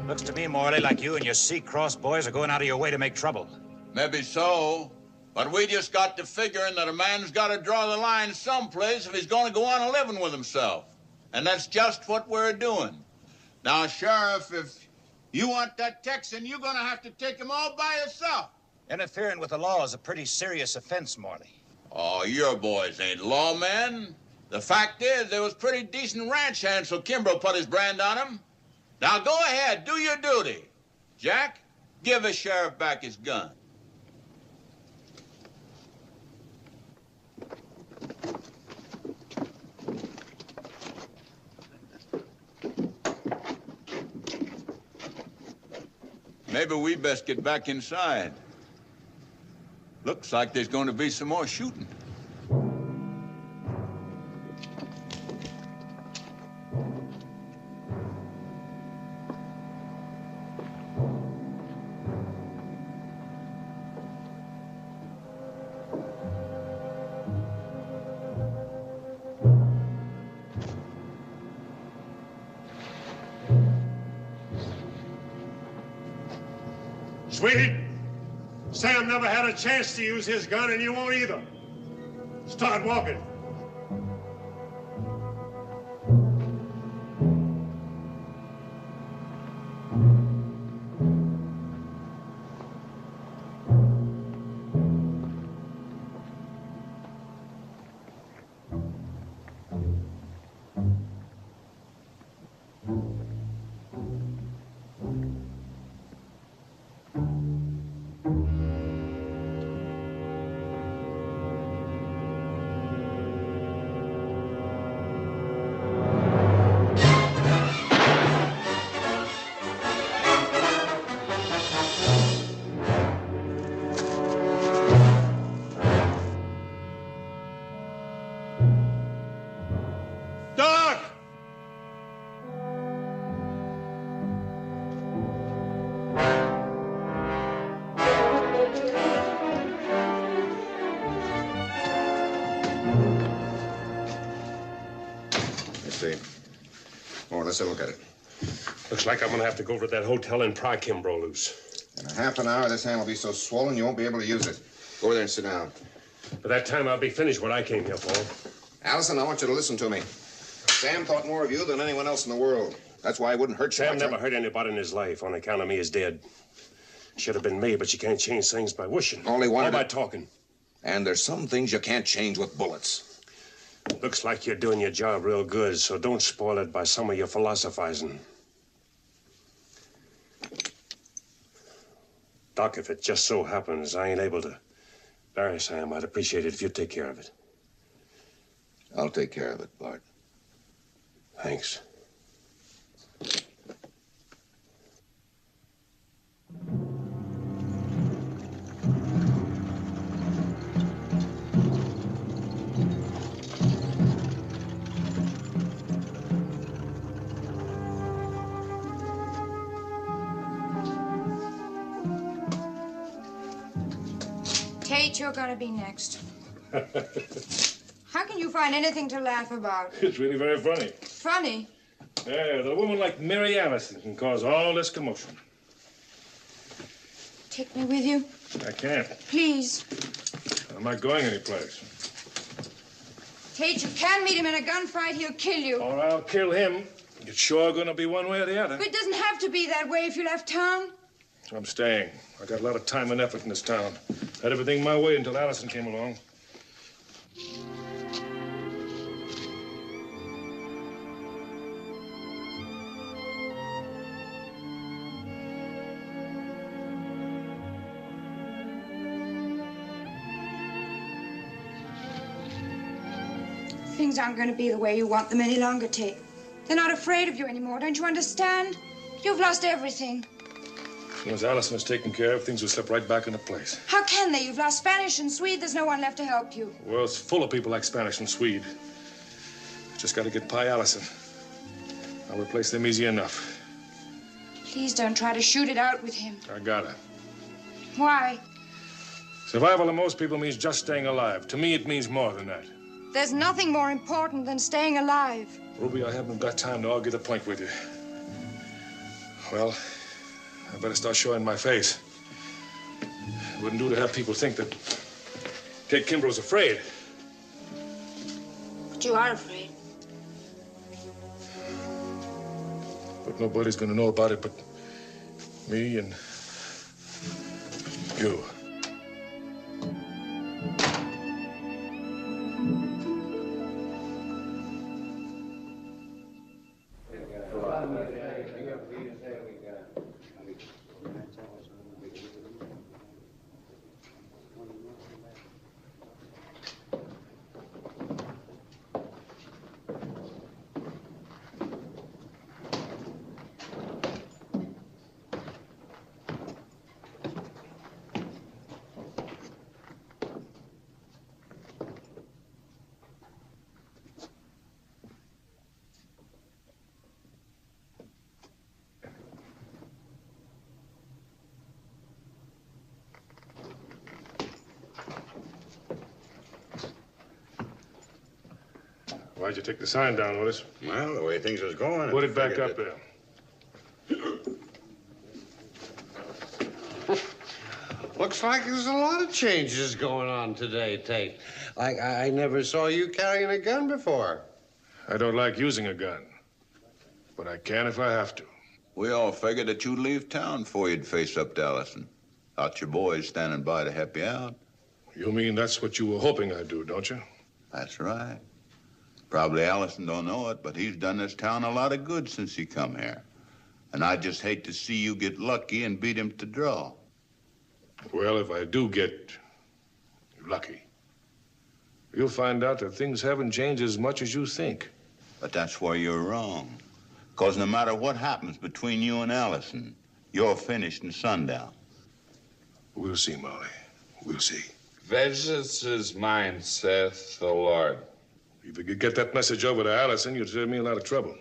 Looks to me, Morley, like you and your C-Cross boys are going out of your way to make trouble. Maybe so, But we just got to figuring that a man's got to draw the line someplace if he's going to go on living with himself. And that's just what we're doing. Now, Sheriff, if you want that Texan, you're going to have to take him all by yourself. Interfering with the law is a pretty serious offense, Marley. Oh, your boys ain't lawmen. The fact is, there was pretty decent ranch hands, so Kimbrough put his brand on him. Now, go ahead, do your duty. Jack, give the sheriff back his gun. Maybe we best get back inside. Looks like there's going to be some more shooting. Sweetie, Sam never had a chance to use his gun, and you won't either. Start walking. Let's have a look at it. Looks like I'm gonna have to go over to that hotel and pry Kimbrough loose. In a half an hour, this hand will be so swollen you won't be able to use it. Go over there and sit down. By that time, I'll be finished what I came here for. Allison, I want you to listen to me. Sam thought more of you than anyone else in the world. That's why I wouldn't hurt you. Sam never hurt anybody in his life. On account of me is dead. Should have been me, but you can't change things by wishing. Only one. Or by talking. And there's some things you can't change with bullets. Looks like you're doing your job real good, so don't spoil it by some of your philosophizing. Doc, if it just so happens I ain't able to bury Sam, I'd appreciate it if you'd take care of it. I'll take care of it, Bart. Thanks. Tate, you're gonna be next. How can you find anything to laugh about? It's really very funny. Funny? Yeah, the woman like Mary Allison can cause all this commotion. Take me with you? I can't. Please. I'm not going anyplace. Tate, you can meet him in a gunfight. He'll kill you. Or I'll kill him. It's sure gonna be one way or the other. But it doesn't have to be that way if you left town. I'm staying. I got a lot of time and effort in this town. Had everything my way until Allison came along. Things aren't going to be the way you want them any longer, Tate. They're not afraid of you anymore. Don't you understand? You've lost everything. As soon as Allison is taken care of, things will slip right back into place. How can they? You've lost Spanish and Swede. There's no one left to help you. The world's full of people like Spanish and Swede. Just got to get by Allison. I'll replace them easy enough. Please don't try to shoot it out with him. I gotta. Why? Survival to most people means just staying alive. To me, it means more than that. There's nothing more important than staying alive. Ruby, I haven't got time to argue the point with you. Well, I better start showing my face. It wouldn't do to have people think that Kate Kimbrough's afraid. But you are afraid. But nobody's gonna know about it but me and you. Why'd you take the sign down, Otis? Well, the way things was going... Put it back up there. Looks like there's a lot of changes going on today, Tate. I never saw you carrying a gun before. I don't like using a gun, but I can if I have to. We all figured that you'd leave town before you'd face up to Allison. Thought your boys standing by to help you out. You mean that's what you were hoping I'd do, don't you? That's right. Probably Allison don't know it, but he's done this town a lot of good since he come here. And I just hate to see you get lucky and beat him to draw. Well, if I do get lucky, you'll find out that things haven't changed as much as you think. But that's where you're wrong. Because no matter what happens between you and Allison, you're finished in sundown. We'll see, Molly. We'll see. Vengeance is mine, saith the Lord. If you could get that message over to Allison, you'd save me a lot of trouble.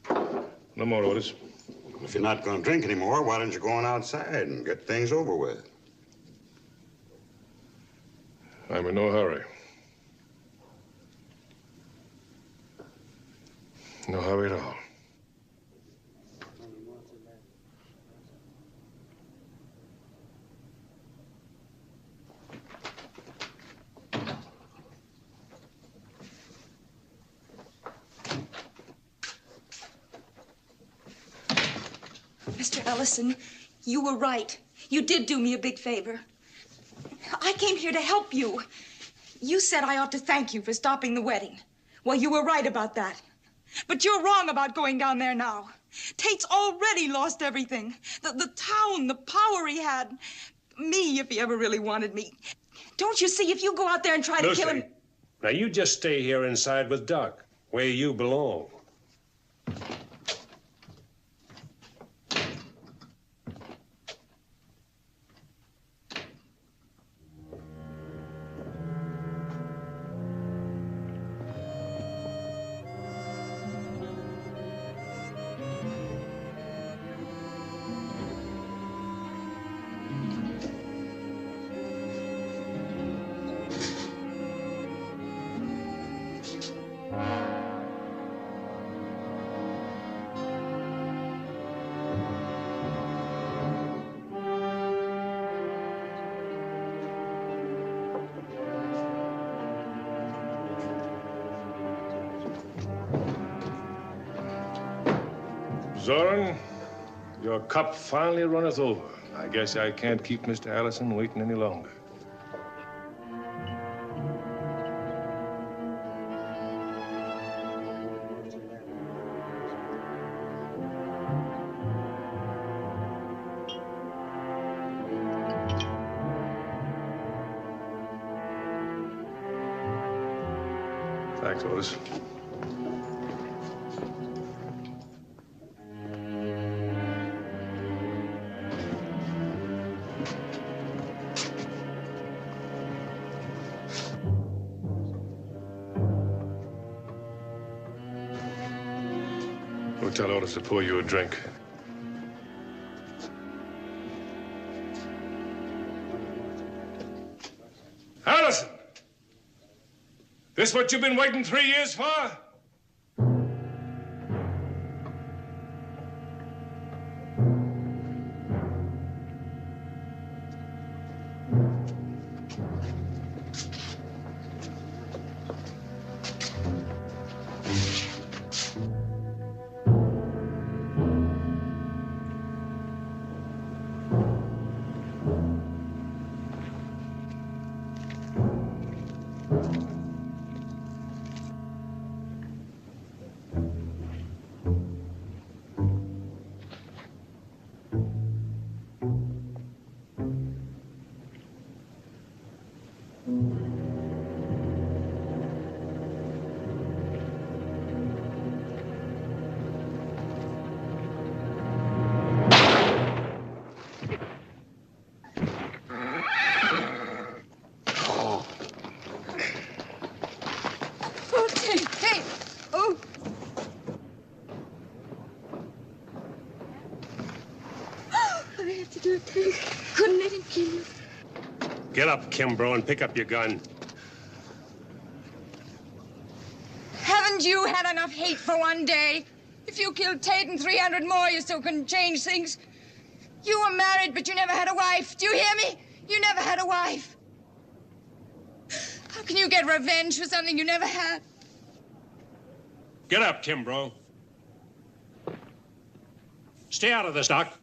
No more, Otis. If you're not going to drink anymore, why don't you go on outside and get things over with? I'm in no hurry. No hurry at all. Mr. Ellison, you were right. You did do me a big favor. I came here to help you. You said I ought to thank you for stopping the wedding. Well, you were right about that. But you're wrong about going down there now. Tate's already lost everything. The town, the power he had. Me, if he ever really wanted me. Don't you see, if you go out there and try to kill him... Now, you just stay here inside with Doc, where you belong. Zoran, your cup finally runneth over. I guess I can't keep Mr. Allison waiting any longer. Thanks, Otis. We'll tell Otis to pour you a drink. Allison! This what you've been waiting 3 years for? dear Tate. Couldn't let him kill you. Get up, Kimbrough, and pick up your gun. Haven't you had enough hate for one day? If you killed Tate and 300 more, you still couldn't change things. You were married, but you never had a wife. Do you hear me? You never had a wife. How can you get revenge for something you never had? Get up, Kimbrough. Stay out of this, Doc.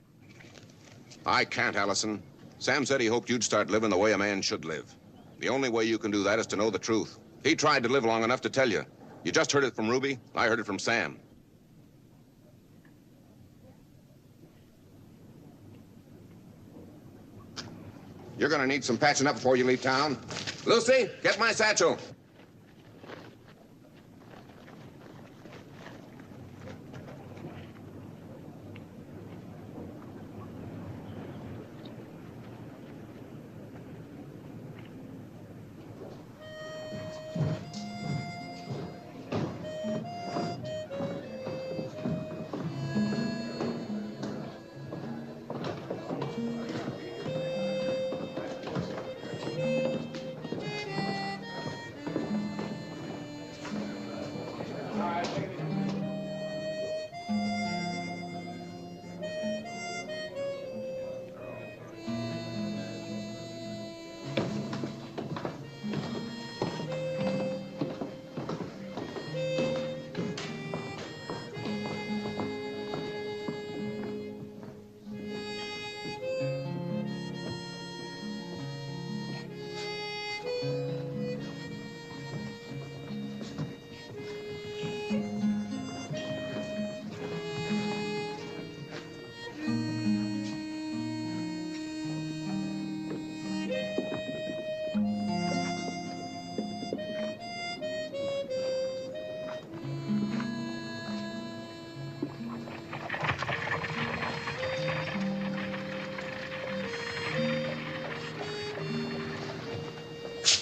I can't, Allison. Sam said he hoped you'd start living the way a man should live. The only way you can do that is to know the truth. He tried to live long enough to tell you. You just heard it from Ruby. I heard it from Sam. You're gonna need some patching up before you leave town. Lucy, get my satchel.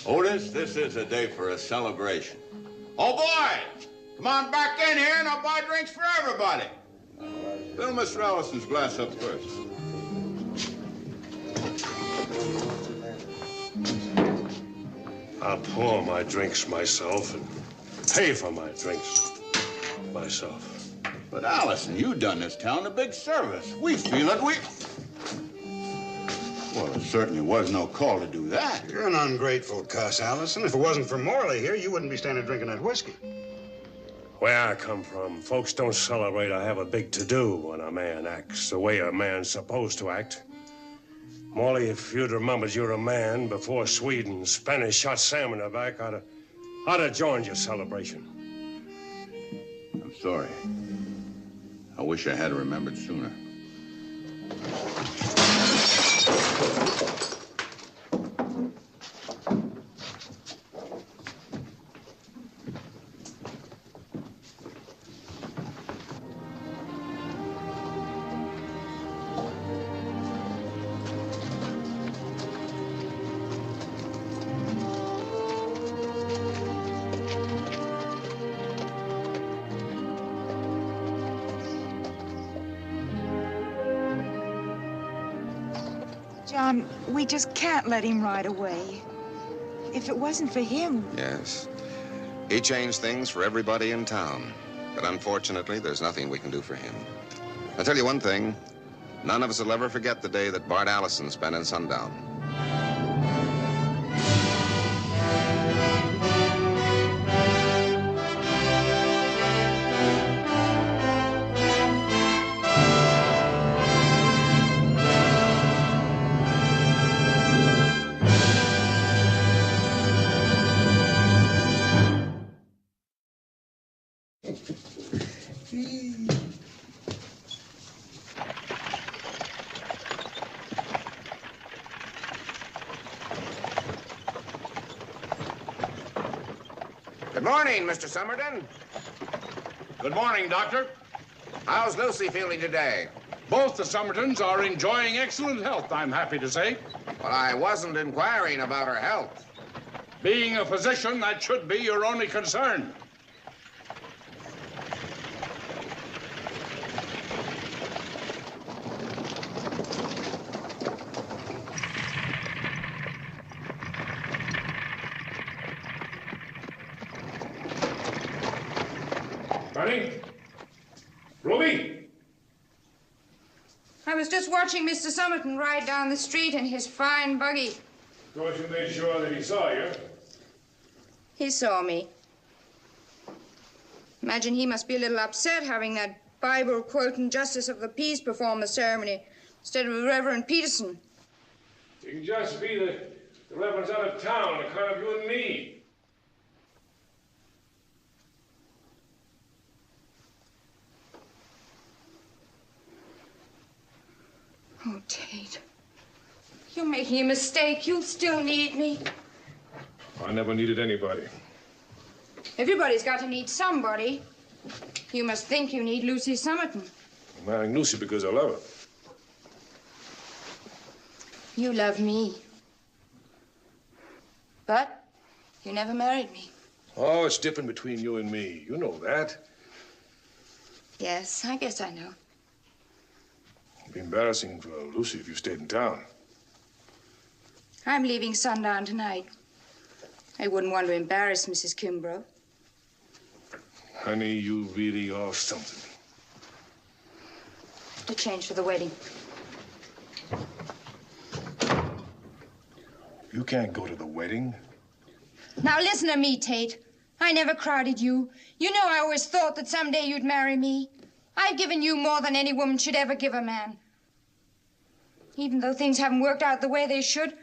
Otis, this is a day for a celebration. Oh, boy! Come on back in here and I'll buy drinks for everybody. Fill Mr. Allison's glass up first. I'll pour my drinks myself and pay for my drinks myself. But, Allison, you done this town a big service. We feel it. Well, there certainly was no call to do that. You're an ungrateful cuss, Allison. If it wasn't for Morley here, you wouldn't be standing drinking that whiskey. Where I come from, folks don't celebrate or have a big to-do when a man acts the way a man's supposed to act. Morley, if you'd remembered you're a man before Swede and Spanish shot Sam in the back, I'd have joined your celebration. I'm sorry. I wish I had remembered sooner. John, we just can't let him ride away. If it wasn't for him... Yes. He changed things for everybody in town. But unfortunately, there's nothing we can do for him. I'll tell you one thing. None of us will ever forget the day that Bart Allison spent in Sundown. Good morning, Mr. Somerton. Good morning, Doctor. How's Lucy feeling today? Both the Somertons are enjoying excellent health, I'm happy to say. Well, I wasn't inquiring about her health. Being a physician, that should be your only concern. Ruby! I was just watching Mr. Summerton ride down the street in his fine buggy. Of course, you made sure that he saw you. He saw me. Imagine he must be a little upset having that Bible-quoting justice of the peace perform the ceremony instead of Reverend Peterson. You can just be the Reverend's out of town, the kind of you and me. Oh, Tate. You're making a mistake. You'll still need me. I never needed anybody. Everybody's got to need somebody. You must think you need Lucy Summerton. I'm marrying Lucy because I love her. You love me. But you never married me. Oh, it's different between you and me. You know that. Yes, I guess I know. It'd be embarrassing for Lucy if you stayed in town. I'm leaving sundown tonight. I wouldn't want to embarrass Mrs. Kimbrough. Honey, you really are something. To change for the wedding. You can't go to the wedding. Now listen to me, Tate. I never crowded you. You know I always thought that someday you'd marry me. I've given you more than any woman should ever give a man. Even though things haven't worked out the way they should,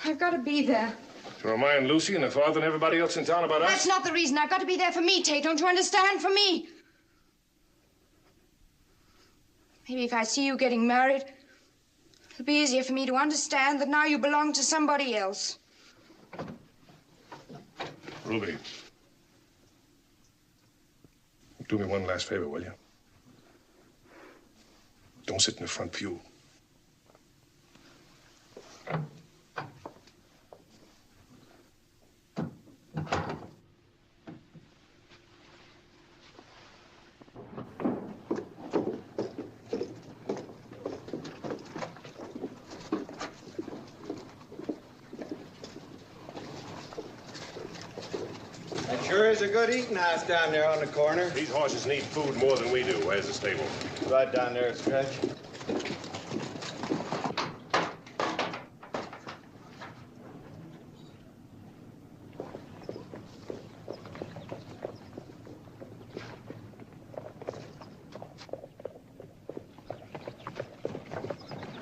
I've got to be there. To remind Lucy and her father and everybody else in town about us? That's not the reason. I've got to be there for me, Tate. Don't you understand? For me. Maybe if I see you getting married, it'll be easier for me to understand that now you belong to somebody else. Ruby, do me one last favor, will you? Don't sit in the front pew. That sure is a good eating house down there on the corner. These horses need food more than we do. Where's the stable? Right down there, Stretch.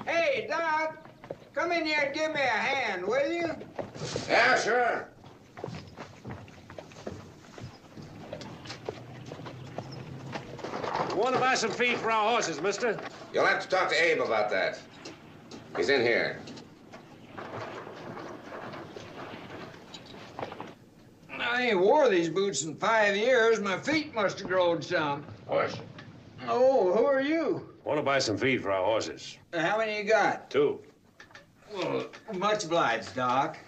Hey, Doc, come in here and give me a hand, will you? Yeah, sure. You want to buy some feed for our horses, mister? You'll have to talk to Abe about that. He's in here. I ain't wore these boots in 5 years. My feet must have grown some. Hush. Oh, who are you? Want to buy some feed for our horses? How many you got? 2. Well, much obliged, Doc.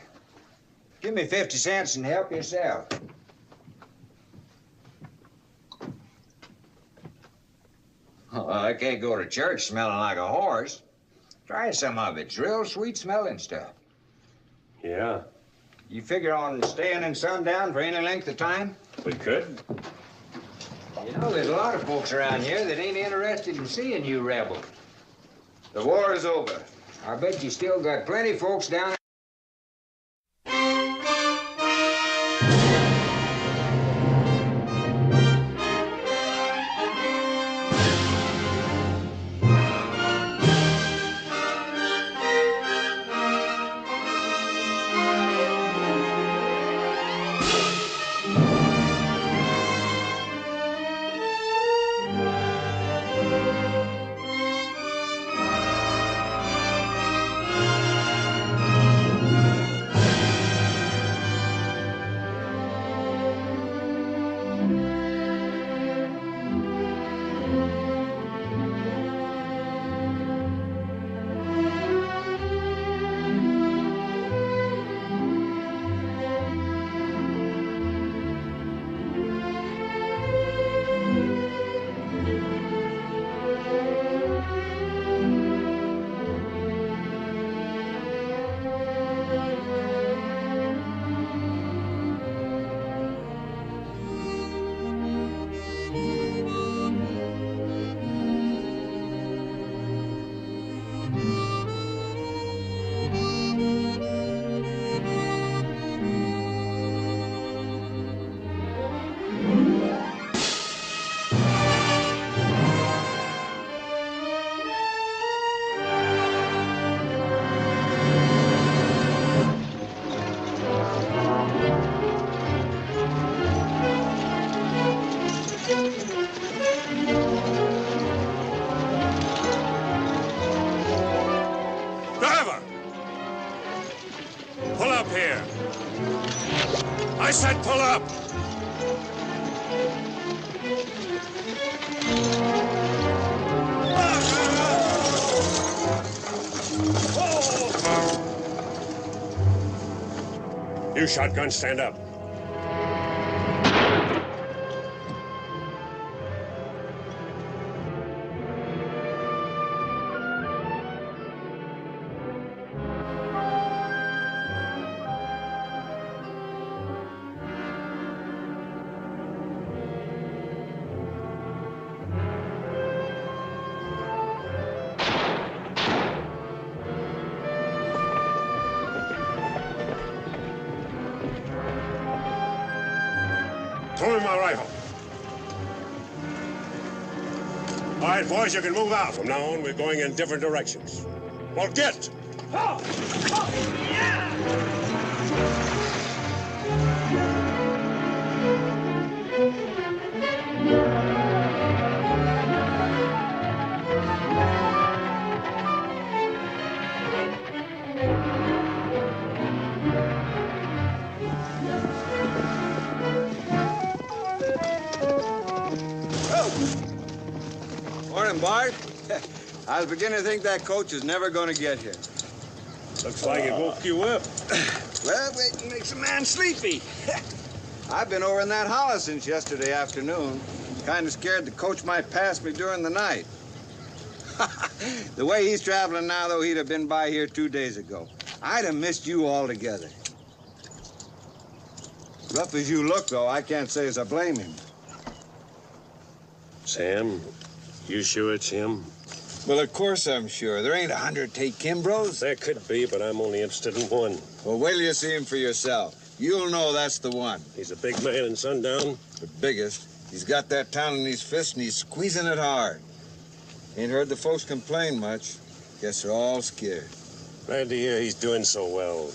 Give me 50 cents and help yourself. Oh, I can't go to church smelling like a horse. Try some of it. It's real sweet smelling stuff. Yeah. You figure on staying in sundown for any length of time? We could. You know, there's a lot of folks around here that ain't interested in seeing you rebel. The war is over. I bet you still got plenty folks down there. Driver! Pull up here. I said pull up. You shotgun, stand up. Throw me my rifle. All right, boys, you can move out. From now on, we're going in different directions. Well, get! Morning, Bart. I was beginning to think that coach is never going to get here. Looks like it woke you up. Well, waiting makes a man sleepy. I've been over in that holler since yesterday afternoon. Kind of scared the coach might pass me during the night. The way he's traveling now, though, he'd have been by here 2 days ago. I'd have missed you altogether. Rough as you look, though, I can't say as I blame him. Sam, you sure it's him? Well, of course I'm sure. There ain't 100 Tate Kimbroughs. There could be, but I'm only interested in one. Well, wait till you see him for yourself. You'll know that's the one. He's a big man in Sundown? The biggest. He's got that town in his fist, and he's squeezing it hard. Ain't heard the folks complain much. Guess they're all scared. Glad to hear he's doing so well.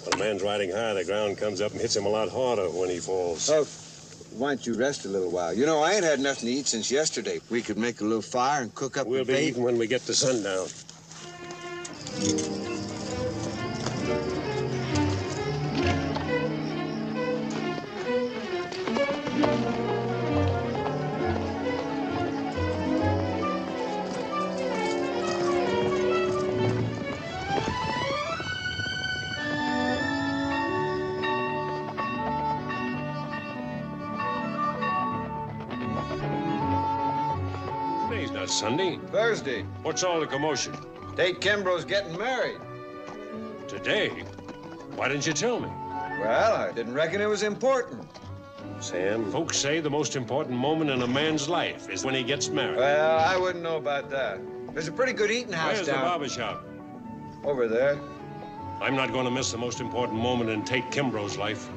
When a man's riding high, the ground comes up and hits him a lot harder when he falls. Oh, why don't you rest a little while? You know, I ain't had nothing to eat since yesterday. We could make a little fire and cook up We'll be eating when we get to sundown. Today's not Sunday. Thursday. What's all the commotion? Tate Kimbrough's getting married. Today? Why didn't you tell me? Well, I didn't reckon it was important. Sam, folks say the most important moment in a man's life is when he gets married. Well, I wouldn't know about that. There's a pretty good eating house Where's down... the barber shop? Over there. I'm not going to miss the most important moment in Tate Kimbrough's life.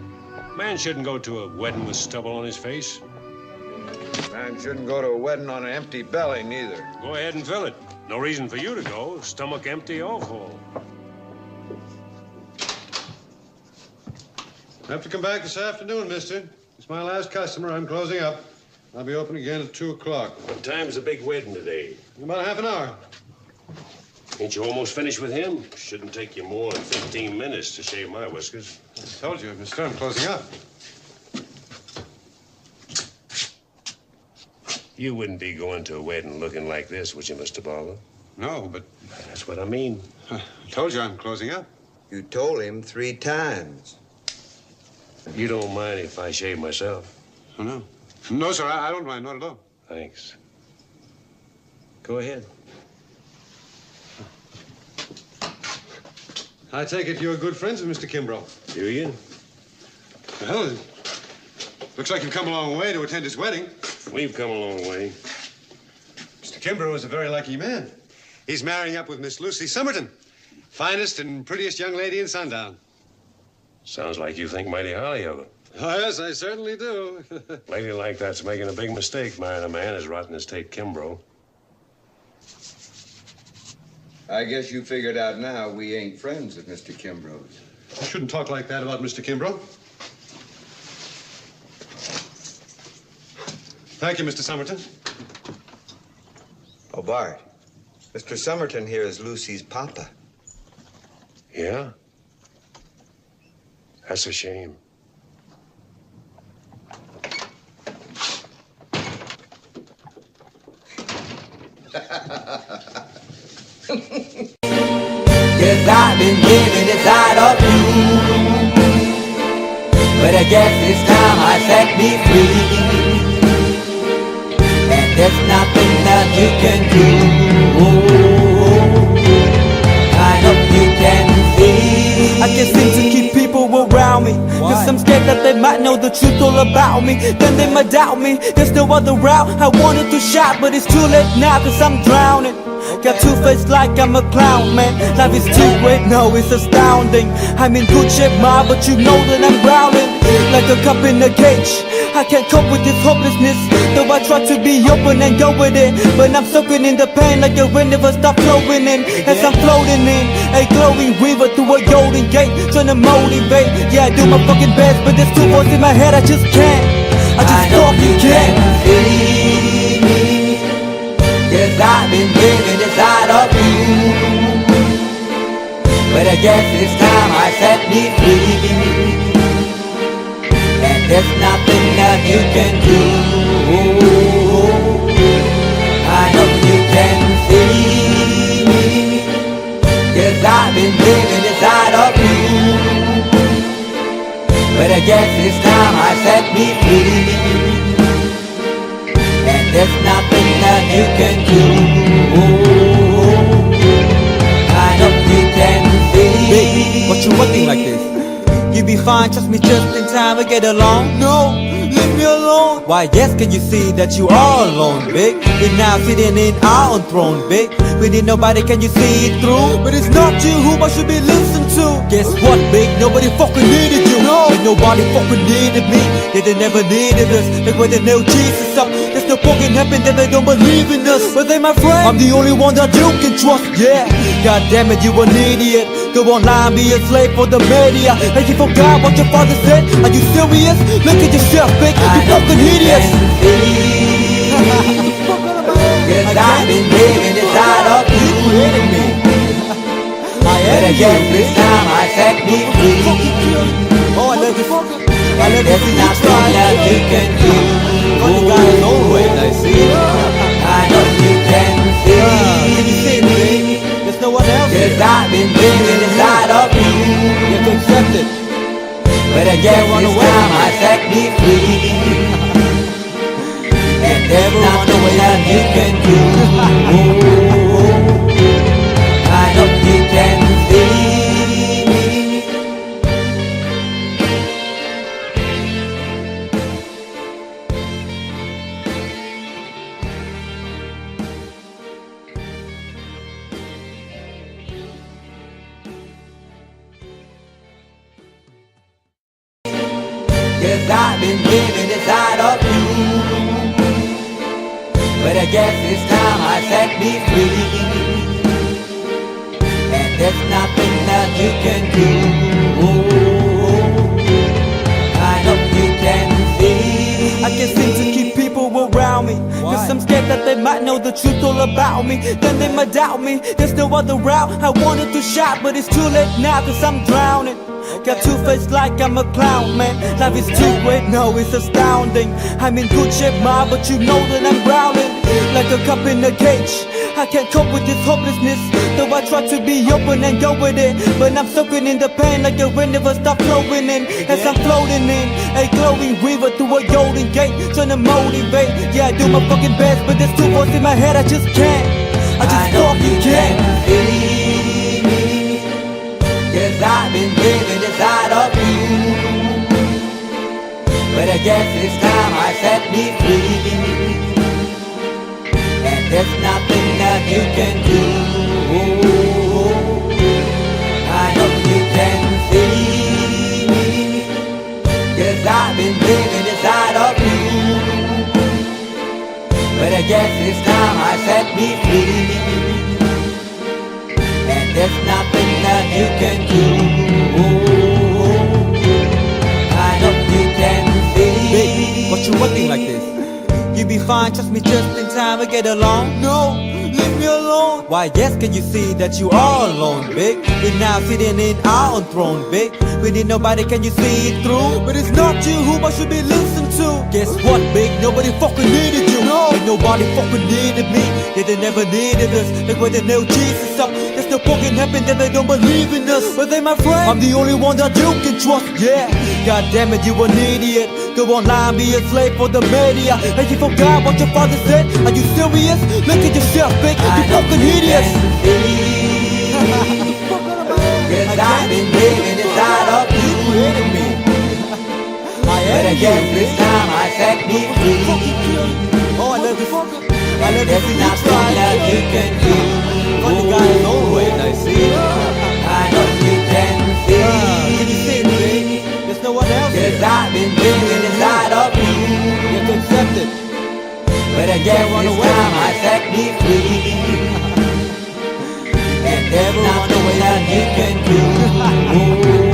Man shouldn't go to a wedding with stubble on his face. Man shouldn't go to a wedding on an empty belly, neither. Go ahead and fill it. No reason for you to go, stomach empty or full. I have to come back this afternoon, mister. It's my last customer. I'm closing up. I'll be open again at 2 o'clock. What time's the big wedding today? In about half an hour. Ain't you almost finished with him? Shouldn't take you more than 15 minutes to shave my whiskers. I told you, mister, I'm closing up. You wouldn't be going to a wedding looking like this, would you, Mr. Barber? No, but... That's what I mean. I told you I'm closing up. You told him 3 times. You don't mind if I shave myself? Oh, no. No, sir, I don't mind, not at all. Thanks. Go ahead. I take it you're good friends with Mr. Kimbrough. Do you? Well, looks like you've come a long way to attend his wedding. We've come a long way. Mr. Kimbrough is a very lucky man. He's marrying up with Miss Lucy Somerton, finest and prettiest young lady in Sundown. Sounds like you think mighty highly of her. Oh, yes, I certainly do. Lady like that's making a big mistake, marrying a man as rotten as Tate Kimbrough. I guess you figured out now we ain't friends with Mr. Kimbrough's. You shouldn't talk like that about Mr. Kimbrough. Thank you, Mr. Somerton. Oh, Bart, Mr. Somerton here is Lucy's papa. Yeah? That's a shame. Yes, I've been living inside of you, but I guess it's time I set me free. And there's nothing that you can do. I hope you can see. I can't seem to keep people around me, cause I'm scared that they might know the truth all about me. Then they might doubt me, there's no other route. I wanted to shout, but it's too late now, cause I'm drowning. Got two-faced like I'm a clown, man. Life is too great, no, it's astounding. I'm in good shape, ma, but you know that I'm drowning like a cup in a cage. I can't cope with this hopelessness, though I try to be open and go with it. But I'm soaking in the pain like the wind never stop flowing in. As I'm floating in a glowing river through a golden gate, trying to motivate. Yeah, I do my fucking best, but there's two voices in my head, I just can't. I just fucking can't. Cause I've been living inside of you, but I guess it's time I set me free. And there's nothing that you can do. I know you can see me, cause I've been living inside of you, but I guess it's time I set me free. And there's nothing that you can do. I hope you can see. Baby, what you looking like this? You be fine, trust me, just in time to get along. No, leave me alone. Why, yes, can you see that you are alone, big? We're now sitting in our own throne, big. We need nobody, can you see it through? But it's not you who I should be listening to. Guess what, big? Nobody fucking needed you. No, and nobody fucking needed me. Yeah, they never needed us. Like when they nailed Jesus up, there's no fucking happen that they don't believe in us. But they my friend, I'm the only one that you can trust. Yeah, god damn it, you an idiot. Go online, be a slave for the media. And you forgot what your father said? Are you serious? Look at yourself, big. You fucking idiots. Cause I've been living inside of you, but I guess this time I set me free. Oh, I love this. I love this. There's nothing that you can do. Funny guy is always, I see. I know you can see. Can you see it, baby? There's no one else. Cause I've been living inside of you. You have to accept it. But I guess this time I set me free. And there's nothing that you can do. I hope you can see me. Cause I've been living inside of you, but I guess it's time I set me free. And there's nothing that you can do. I hope you can see. I can't seem to keep people around me, cause I'm scared that they might know the truth all about me. Then they might doubt me, there's no other route. I wanted to shout, but it's too late now, cause I'm drowning. Got two-faced like I'm a clown, man. Life is too great, no, it's astounding. I'm in good shape, ma, but you know that I'm drowning like a cup in a cage. I can't cope with this hopelessness, though I try to be open and go with it. But I'm soaking in the pain like the wind never stop flowing in. As I'm floating in a glowing river through a golden gate, trying to motivate. Yeah, I do my fucking best, but there's two voices in my head, I just can't. I just fucking can't. Cause I've been living inside of you, but I guess it's time I set me free. And there's nothing that you can do. I hope you can see me, cause I've been living inside of you, but I guess it's time I set me free. And there's nothing that you can do. I hope you can see. Baby, what you looking like this? You you'll be fine, trust me, just in time we get along. No, leave me alone. Why, yes, can you see that you are alone, big? We're now sitting in our own throne, big. We need nobody, can you see it through? But it's not you who I should be listening to. Guess what, big? Nobody fucking needed you. No, ain't nobody fucking needed me. Yeah, they never needed us. Like when they nailed Jesus up, there's no fucking heaven that they don't believe in us. But they my friend, I'm the only one that you can trust. Yeah, god damn it, you an idiot. Go online, be a slave for the media. And you forgot what your father said. Are you serious? Look at yourself, big. You fucking idiots. Cause I've been living inside of you. But I guess this time I set me free. Oh, I love this. I love this. There's nothing that you can do. But the guy is always I see. I know you can see. Can you see it, baby? There's no one else. Cause I've been living inside of you. You have to accept it. But I guess this time I set me free. And there's nothing that you can do.